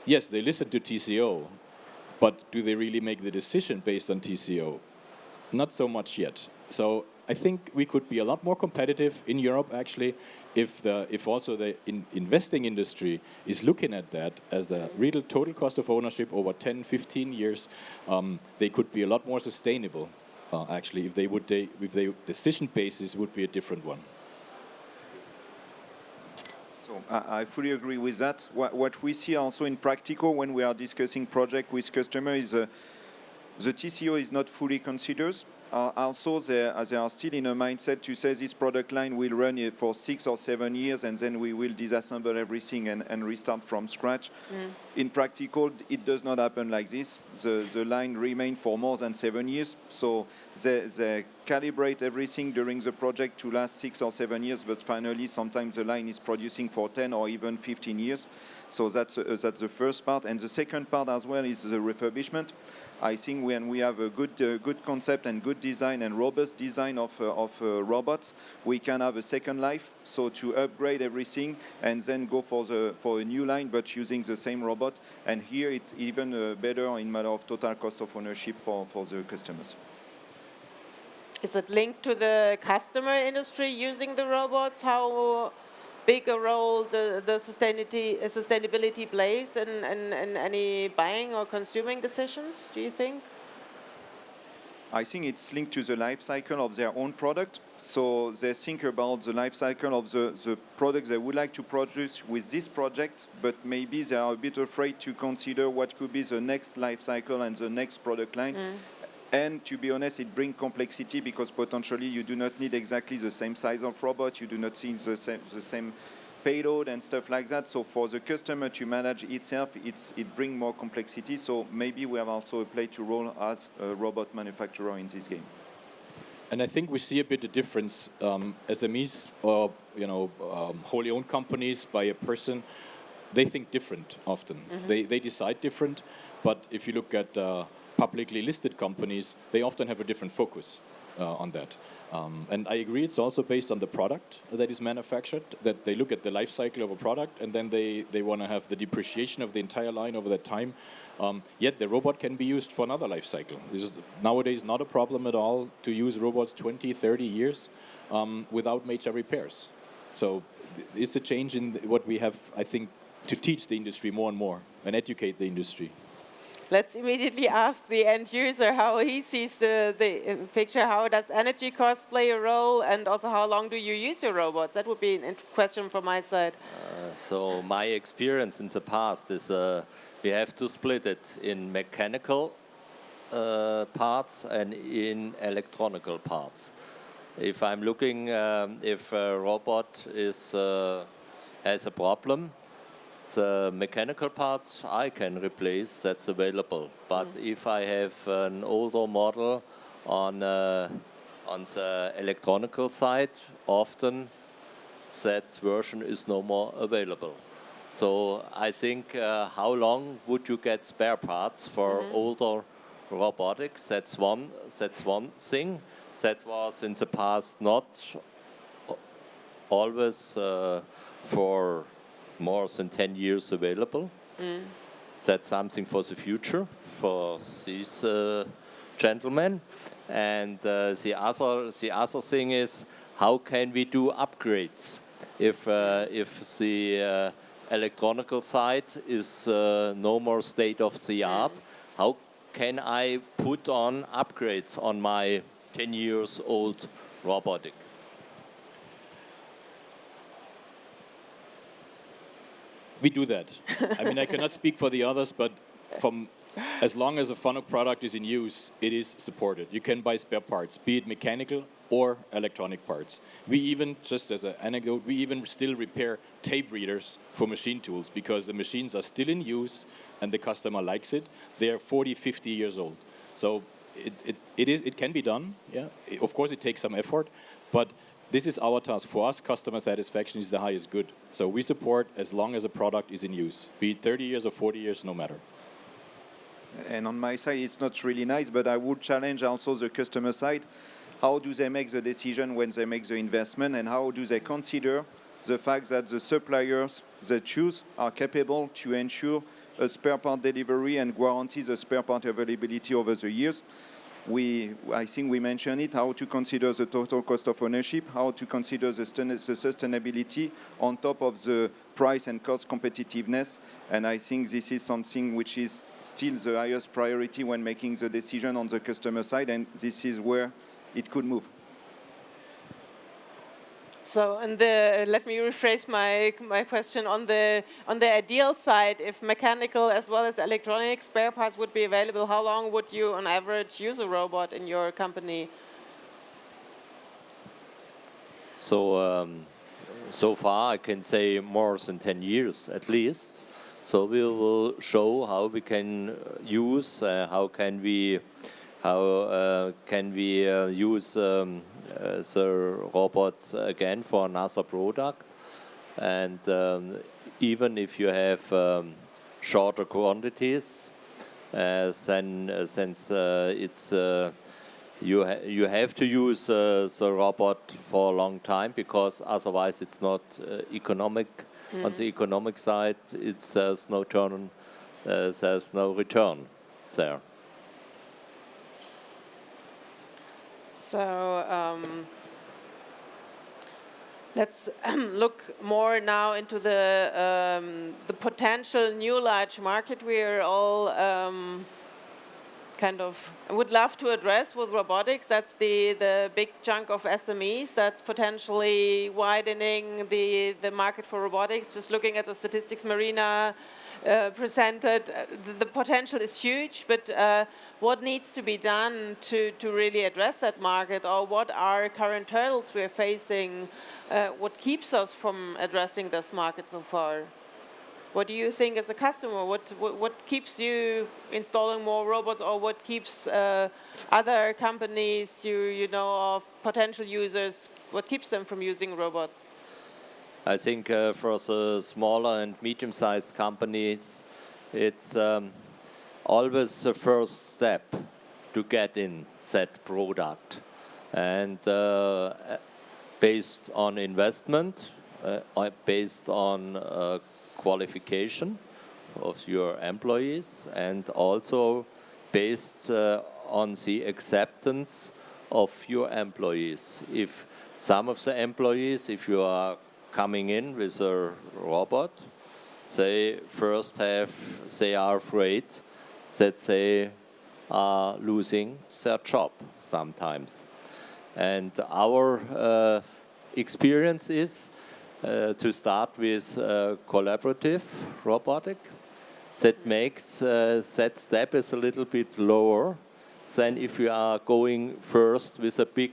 yes, they listen to TCO, but do they really make the decision based on TCO? Not so much yet. So I think we could be a lot more competitive in Europe, actually, if also the investing industry is looking at that as a real total cost of ownership over 10, 15 years, they could be a lot more sustainable, actually, if their decision basis would be a different one. So I fully agree with that. What we see also in practical when we are discussing project with customers is the TCO is not fully considered. Also, they are still in a mindset to say this product line will run for 6 or 7 years, and then we will disassemble everything and restart from scratch. In practical, it does not happen like this. The line remains for more than 7 years, so they calibrate everything during the project to last 6 or 7 years, but finally, sometimes the line is producing for 10 or even 15 years. So that's the first part. And the second part as well is the refurbishment. I think when we have a good concept and good design and robust design of robots, we can have a second life. So to upgrade everything and then go for a new line, but using the same robot. And here it's even better in matter of total cost of ownership for the customers. Is it linked to the customer industry using the robots? How big a role the sustainability plays in any buying or consuming decisions, do you think? I think it's linked to the life cycle of their own product. So they think about the life cycle of the products they would like to produce with this project, but maybe they are a bit afraid to consider what could be the next life cycle and the next product line. And to be honest, it brings complexity because potentially you do not need exactly the same size of robot, you do not see the same payload and stuff like that. So for the customer to manage itself, it brings more complexity. So maybe we have also a play to role as a robot manufacturer in this game. And I think we see a bit of difference. SMEs or wholly owned companies by a person, they think different often. They decide different. But if you look at publicly listed companies, they often have a different focus on that. And I agree, it's also based on the product that is manufactured, that they look at the life cycle of a product, and then they want to have the depreciation of the entire line over that time. Yet the robot can be used for another life cycle. It's nowadays not a problem at all to use robots 20, 30 years without major repairs. So it's a change in what we have, I think, to teach the industry more and more and educate the industry. Let's immediately ask the end user how he sees the picture. How does energy cost play a role, and also how long do you use your robots? That would be a question from my side. So my experience in the past is we have to split it in mechanical parts and in electronical parts. If I'm looking if a robot has a problem, the mechanical parts I can replace, that's available. But if I have an older model on the electronical side, often that version is no more available. So I think how long would you get spare parts for older robotics? That's one thing. That was in the past not always for more than 10 years available. That's something for the future for these gentlemen. And the other thing is, how can we do upgrades if the electronical side is no more state of the art? How can I put on upgrades on my 10 years old robotic? We do that. I mean, I cannot speak for the others, but as long as a Fanuc product is in use, it is supported. You can buy spare parts, be it mechanical or electronic parts. We even, just as an anecdote, we even still repair tape readers for machine tools because the machines are still in use and the customer likes it. They are 40, 50 years old. So it can be done. Yeah, of course it takes some effort, but this is our task. For us, customer satisfaction is the highest good. So we support as long as a product is in use, be it 30 years or 40 years, no matter. And on my side, it's not really nice, but I would challenge also the customer side. How do they make the decision when they make the investment, and how do they consider the fact that the suppliers they choose are capable to ensure a spare part delivery and guarantee the spare part availability over the years? I think we mentioned it, how to consider the total cost of ownership, how to consider the sustainability on top of the price and cost competitiveness. And I think this is something which is still the highest priority when making the decision on the customer side, and this is where it could move. So, let me rephrase my question on the ideal side. If mechanical as well as electronic spare parts would be available, how long would you, on average, use a robot in your company? So, so far I can say more than 10 years at least. So we will show how we can use, how can we use the robots again for another product. And even if you have shorter quantities, then since it's you have to use the robot for a long time, because otherwise it's not economic. On the economic side, there's no return there. So let's look more now into the potential new large market we are all would love to address with robotics. That's the big chunk of SMEs that's potentially widening the market for robotics. Just looking at the statistics Marina presented, the potential is huge, but what needs to be done to really address that market, or what are current hurdles we're facing? What keeps us from addressing this market so far? What do you think as a customer? What keeps you installing more robots, or what keeps other companies you know of, potential users, what keeps them from using robots? I think for the smaller and medium-sized companies, it's always the first step to get in that product. And based on investment, based on qualification of your employees, and also based on the acceptance of your employees. If some of the employees, if you are coming in with a robot, they are afraid that they are losing their job sometimes. And our experience is to start with collaborative robotic. That makes that step is a little bit lower than if you are going first with a big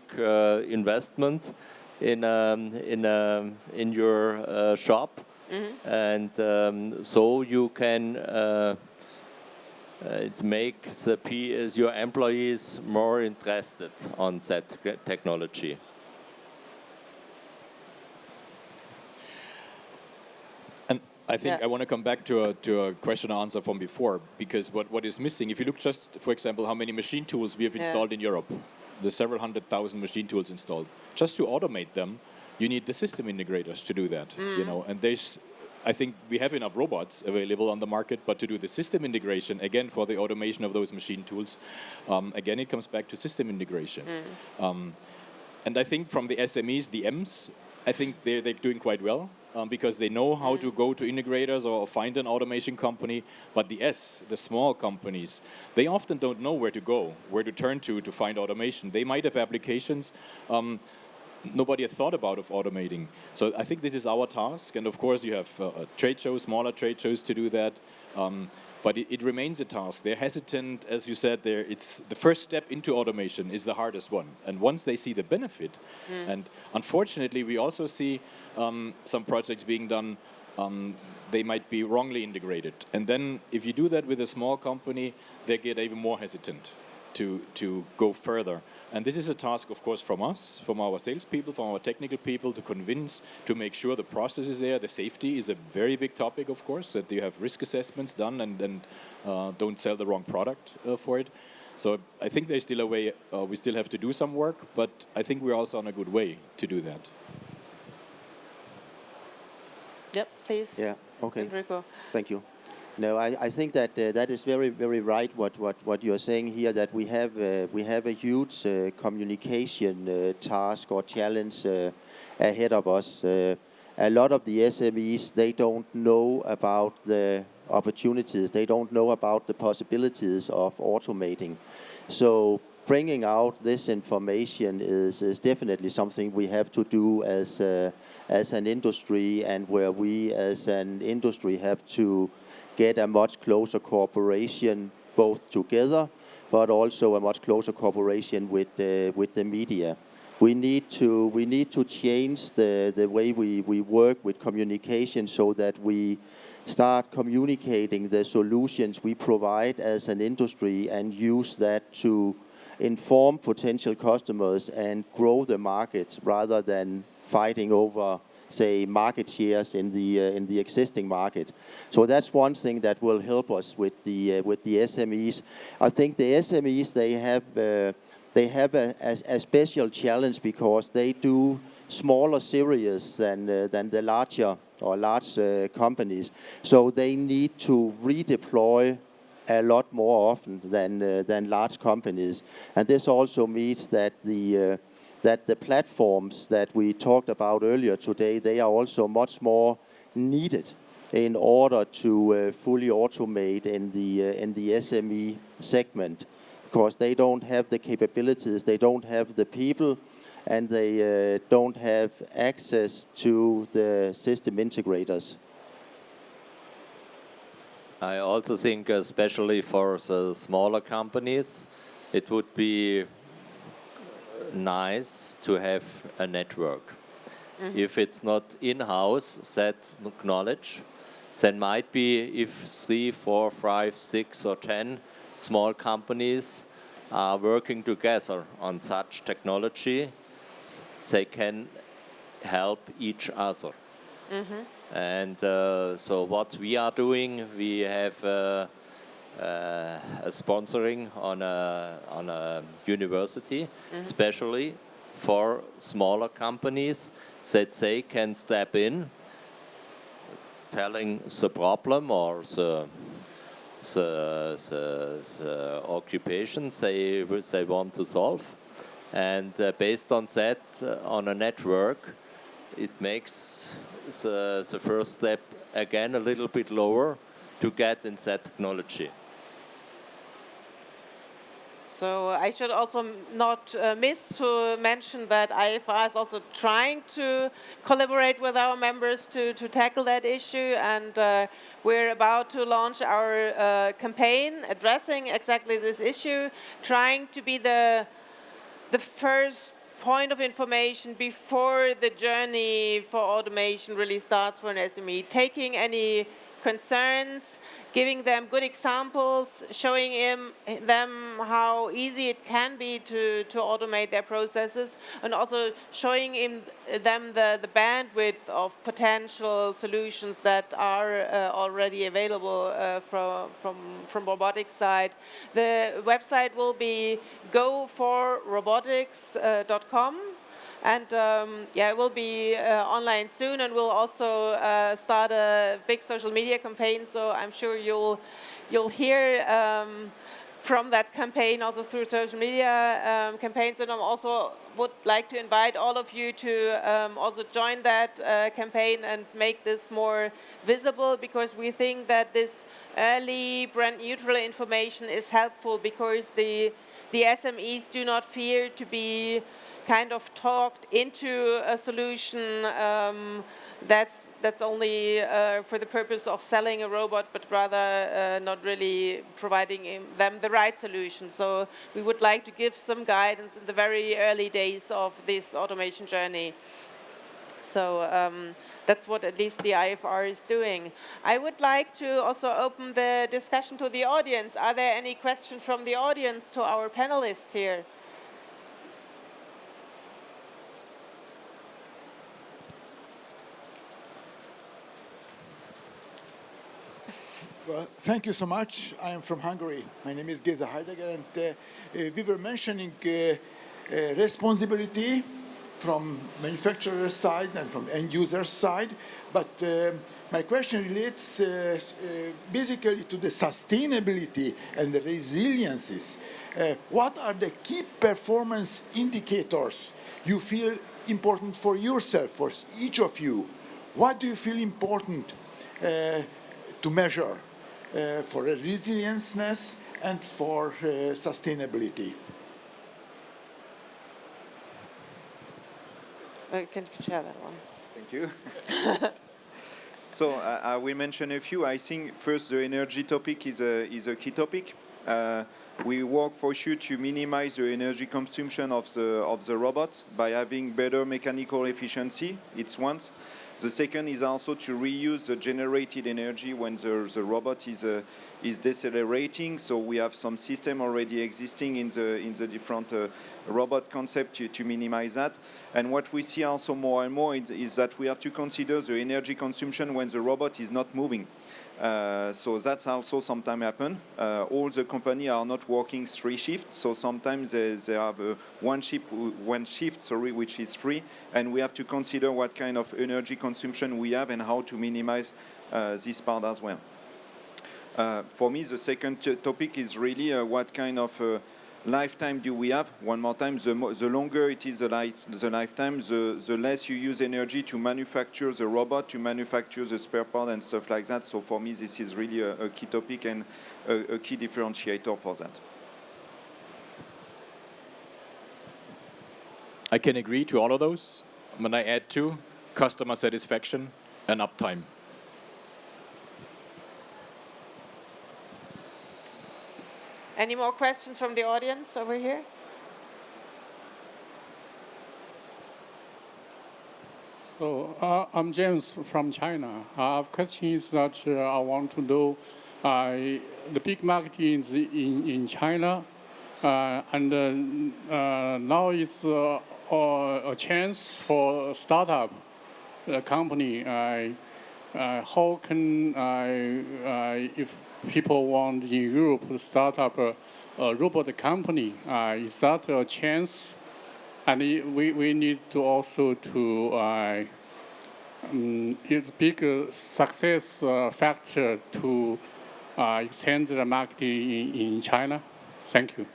investment in your shop. And so you can make your employees more interested on that technology. I think Yeah. I want to come back to a question and answer from before, because what is missing, if you look just, for example, how many machine tools we have installed in Europe, the several 100,000 machine tools installed, just to automate them, you need the system integrators to do that, you know, and I think we have enough robots available on the market, but to do the system integration, again, for the automation of those machine tools, again, it comes back to system integration. And I think from the SMEs, the M's, I think they're doing quite well because they know how to go to integrators or find an automation company. But the S, the small companies, they often don't know where to go, where to turn to find automation. They might have applications nobody had thought about of automating. So I think this is our task. And of course, you have trade shows, smaller trade shows to do that. But it remains a task. They're hesitant, as you said, it's the first step into automation is the hardest one. And once they see the benefit, and unfortunately, we also see some projects being done, they might be wrongly integrated. And then if you do that with a small company, they get even more hesitant to go further. And this is a task, of course, from us, from our salespeople, from our technical people to convince, to make sure the process is there. The safety is a very big topic, of course, that you have risk assessments done and don't sell the wrong product for it. So I think there's still a way, we still have to do some work, but I think we're also on a good way to do that. Yep, please. Yeah, okay. Enrico. Thank you. No, I think that that is very, very right what you're saying here, that we have a huge communication task or challenge ahead of us. A lot of the SMEs, they don't know about the opportunities, they don't know about the possibilities of automating. So bringing out this information is definitely something we have to do as an industry, and where we as an industry have to get a much closer cooperation both together, but also a much closer cooperation with the media. We need to change the way we work with communication, so that we start communicating the solutions we provide as an industry and use that to inform potential customers and grow the market, rather than fighting over, say, market shares in the existing market. So that's one thing that will help us with the SMEs. I think the SMEs, they have a special challenge because they do smaller series than the larger or large companies. So they need to redeploy a lot more often than large companies. And this also means that the platforms that we talked about earlier today, they are also much more needed in order to fully automate in the SME segment, because they don't have the capabilities, they don't have the people, and they don't have access to the system integrators. I also think, especially for the smaller companies, it would be nice to have a network. If it's not in-house that knowledge, then might be if 3, 4, 5, 6 or 10 small companies are working together on such technology, they can help each other. And so what we are doing, we have a sponsoring on a university, especially for smaller companies, that they can step in, telling the problem or the occupations they want to solve. And based on that, on a network, it makes the first step again a little bit lower to get in that technology. So I should also not miss to mention that IFR is also trying to collaborate with our members to tackle that issue, and we're about to launch our campaign addressing exactly this issue, trying to be the first point of information before the journey for automation really starts for an SME, taking any concerns, giving them good examples, showing them how easy it can be to automate their processes, and also showing them the bandwidth of potential solutions that are already available from robotics side. The website will be goforrobotics.com. And yeah, it will be online soon, and we'll also start a big social media campaign. So I'm sure you'll hear from that campaign also through social media campaigns. And I also would like to invite all of you to also join that campaign and make this more visible, because we think that this early brand neutral information is helpful, because the SMEs do not fear to be kind of talked into a solution that's only for the purpose of selling a robot, but rather not really providing them the right solution. So we would like to give some guidance in the very early days of this automation journey. So that's what at least the IFR is doing. I would like to also open the discussion to the audience. Are there any questions from the audience to our panelists here? Well, thank you so much. I am from Hungary. My name is Geza Heidegger, and we were mentioning responsibility from manufacturer side and from end user side, but my question relates basically to the sustainability and the resiliences. What are the key performance indicators you feel important for yourself, for each of you? What do you feel important to measure for resilience and for sustainability? Can you share that one? Thank you. So I will mention a few. I think first the energy topic is a key topic. We work for sure to minimize the energy consumption of the robot by having better mechanical efficiency. It's one. The second is also to reuse the generated energy when the robot is decelerating. So we have some system already existing in the different robot concept to minimize that. And what we see also more and more is that we have to consider the energy consumption when the robot is not moving. So that's also sometimes happen. All the company are not working 3 shifts, so sometimes they have one shift, which is free, and we have to consider what kind of energy consumption we have and how to minimize this part as well. For me, the second topic is really what kind of lifetime do we have? One more time, the longer it is the lifetime, the less you use energy to manufacture the robot, to manufacture the spare part and stuff like that. So for me, this is really a key topic and a key differentiator for that. I can agree to all of those. When I add 2, customer satisfaction and uptime. Any more questions from the audience over here? So I'm James from China. I have questions that I want to know. The big market is in China, and now it's a chance for a startup company. How can if people want in Europe to start up a robot company, is that a chance? And we need to also to it's big success factor to extend the market in China. Thank you.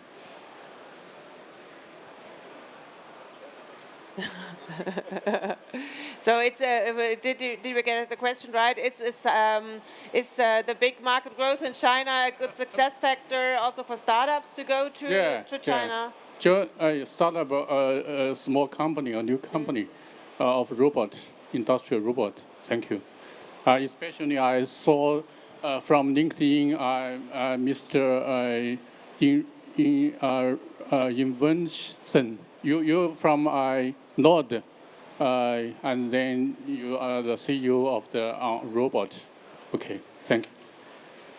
So it's did we get the question right? It's the big market growth in China a good success factor also for startups to go to China? Yeah. Start up a small company, a new company of robots, industrial robot. Thank you. Especially I saw from LinkedIn, Mr. Invention. You from Nord, and then you are the CEO of the robot. Okay, thank you.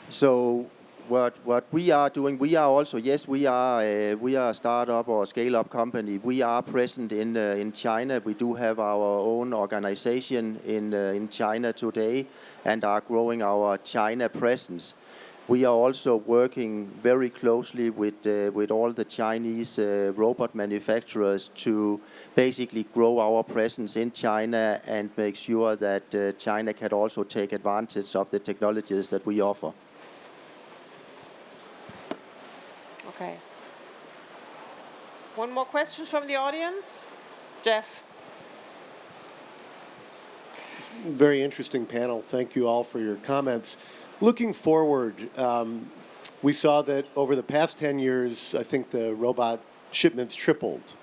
So what we are doing, we are also, yes, we are a startup or scale-up company. We are present in China. We do have our own organization in China today and are growing our China presence. We are also working very closely with all the Chinese robot manufacturers to basically grow our presence in China and make sure that China can also take advantage of the technologies that we offer. Okay. One more question from the audience? Jeff. Very interesting panel. Thank you all for your comments. Looking forward, we saw that over the past 10 years, I think the robot shipments tripled.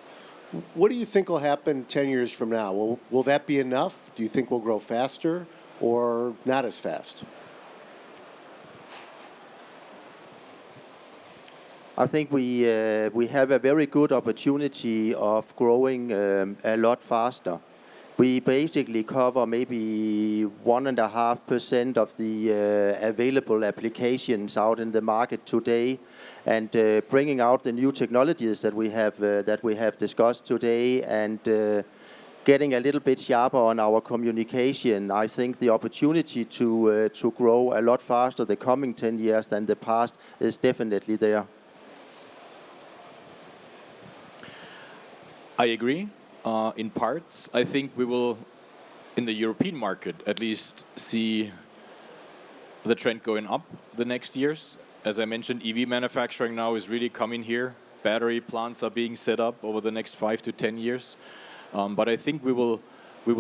What do you think will happen 10 years from now? Will that be enough? Do you think we'll grow faster or not as fast? I think we have a very good opportunity of growing a lot faster. We basically cover maybe 1.5% of the available applications out in the market today, and bringing out the new technologies that we have discussed today, and getting a little bit sharper on our communication. I think the opportunity to grow a lot faster the coming 10 years than the past is definitely there. I agree. In parts, I think we will, in the European market, at least see the trend going up the next years. As I mentioned, EV manufacturing now is really coming here. Battery plants are being set up over the next 5 to 10 years. But I think we will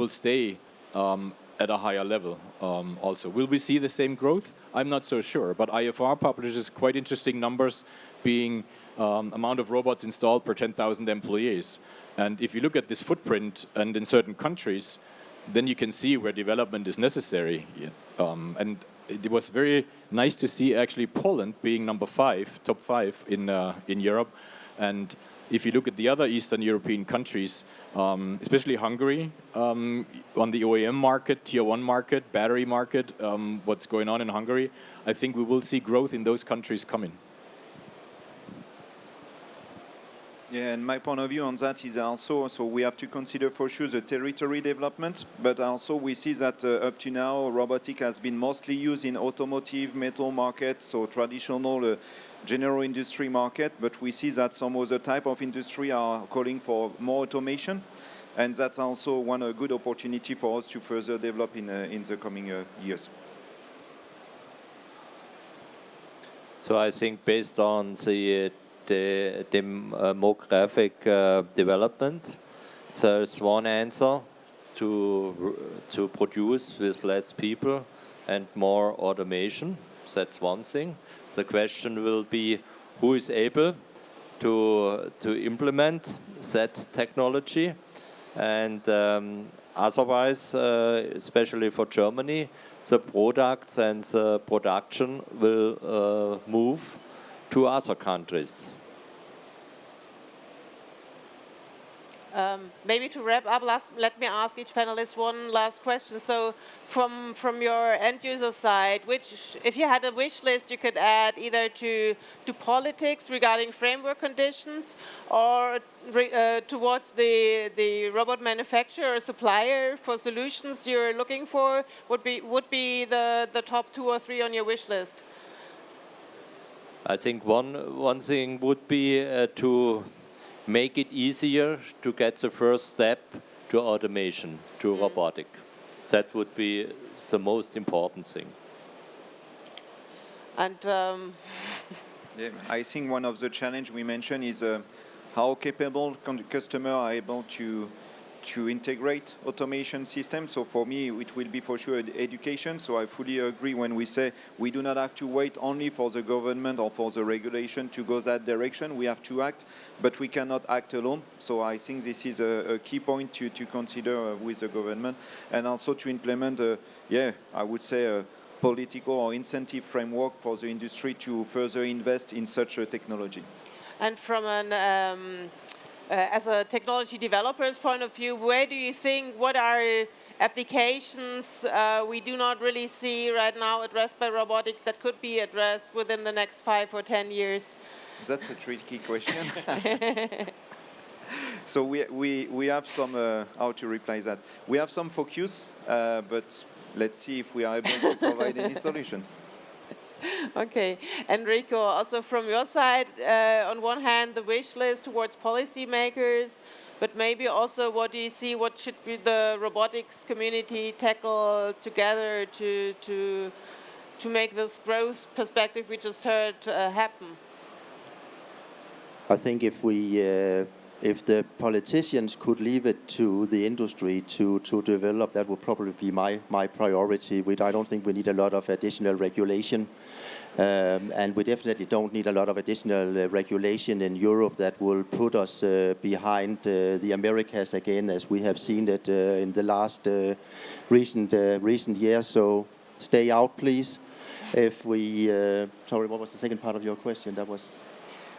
stay at a higher level also. Will we see the same growth? I'm not so sure. But IFR publishes quite interesting numbers, being amount of robots installed per 10,000 employees. And if you look at this footprint and in certain countries, then you can see where development is necessary. And it was very nice to see actually Poland being number 5, top 5 in Europe. And if you look at the other Eastern European countries, especially Hungary, on the OEM market, tier 1 market, battery market, what's going on in Hungary, I think we will see growth in those countries coming. Yeah, and my point of view on that is also, so we have to consider for sure the territory development, but also we see that up to now, robotic has been mostly used in automotive, metal market, so traditional general industry market, but we see that some other type of industry are calling for more automation, and that's also one good opportunity for us to further develop in the coming years. So I think based on the demographic development, there's one answer to produce with less people and more automation. That's one thing. The question will be who is able to implement that technology, and otherwise, especially for Germany, the products and the production will move to other countries. Maybe to wrap up, let me ask each panelist one last question. So from your end user side, which, if you had a wish list, you could add either to politics regarding framework conditions, or towards the robot manufacturer or supplier for solutions you're looking for, would be the top 2 or 3 on your wish list? I think one thing would be to make it easier to get the first step to automation, to robotic. That would be the most important thing. And yeah, I think one of the challenge we mentioned is how capable customers are able to integrate automation systems. So for me, it will be for sure education. So I fully agree when we say we do not have to wait only for the government or for the regulation to go that direction. We have to act, but we cannot act alone. So I think this is a key point to consider with the government, and also to implement, I would say a political or incentive framework for the industry to further invest in such a technology. And from an as a technology developer's point of view, where do you think, what are applications we do not really see right now addressed by robotics that could be addressed within the next 5 or 10 years? That's a tricky question. So we have some, how to reply that? We have some focus, but let's see if we are able to provide any solutions. Okay, Enrico, also from your side, on one hand, the wish list towards policymakers, but maybe also what do you see, what should be the robotics community tackle together to make this growth perspective we just heard happen? I think if the politicians could leave it to the industry to develop, that would probably be my priority. I don't think we need a lot of additional regulation. And we definitely don't need a lot of additional regulation in Europe that will put us behind the Americas again, as we have seen it in the last recent years. So stay out, please. If we, sorry, what was the second part of your question? That was.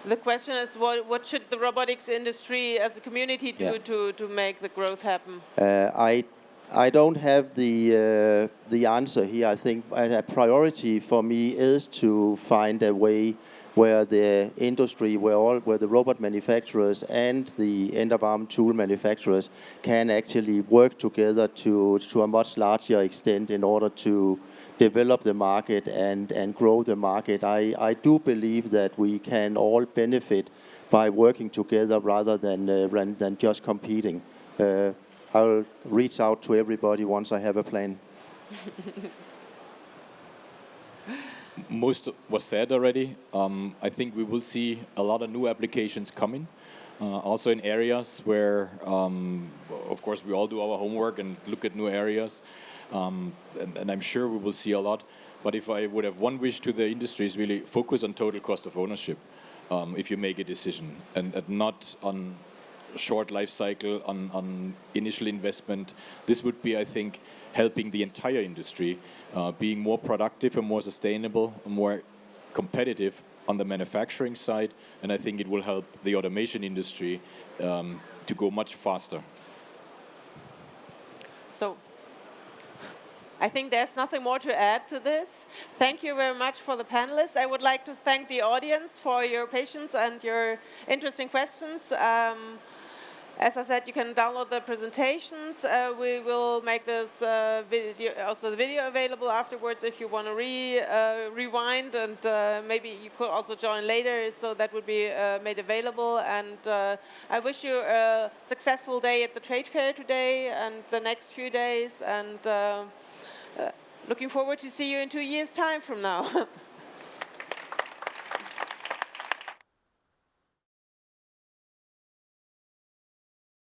The question is, what should the robotics industry as a community do to make the growth happen? I don't have the answer here. I think a priority for me is to find a way where the industry, where the robot manufacturers and the end-of-arm tool manufacturers can actually work together to a much larger extent in order to develop the market and grow the market. I do believe that we can all benefit by working together rather than just competing. I'll reach out to everybody once I have a plan. Most was said already. I think we will see a lot of new applications coming. Also in areas where, of course, we all do our homework and look at new areas. And I'm sure we will see a lot. But if I would have one wish to the industry is really focus on total cost of ownership if you make a decision and not on short life cycle, on initial investment. This would be, I think, helping the entire industry being more productive and more sustainable, more competitive on the manufacturing side. And I think it will help the automation industry to go much faster. So I think there's nothing more to add to this. Thank you very much for the panelists. I would like to thank the audience for your patience and your interesting questions. As I said, you can download the presentations. We will make this also the video available afterwards if you want to rewind, and maybe you could also join later, so that would be made available. And I wish you a successful day at the trade fair today and the next few days, and looking forward to see you in 2 years' time from now.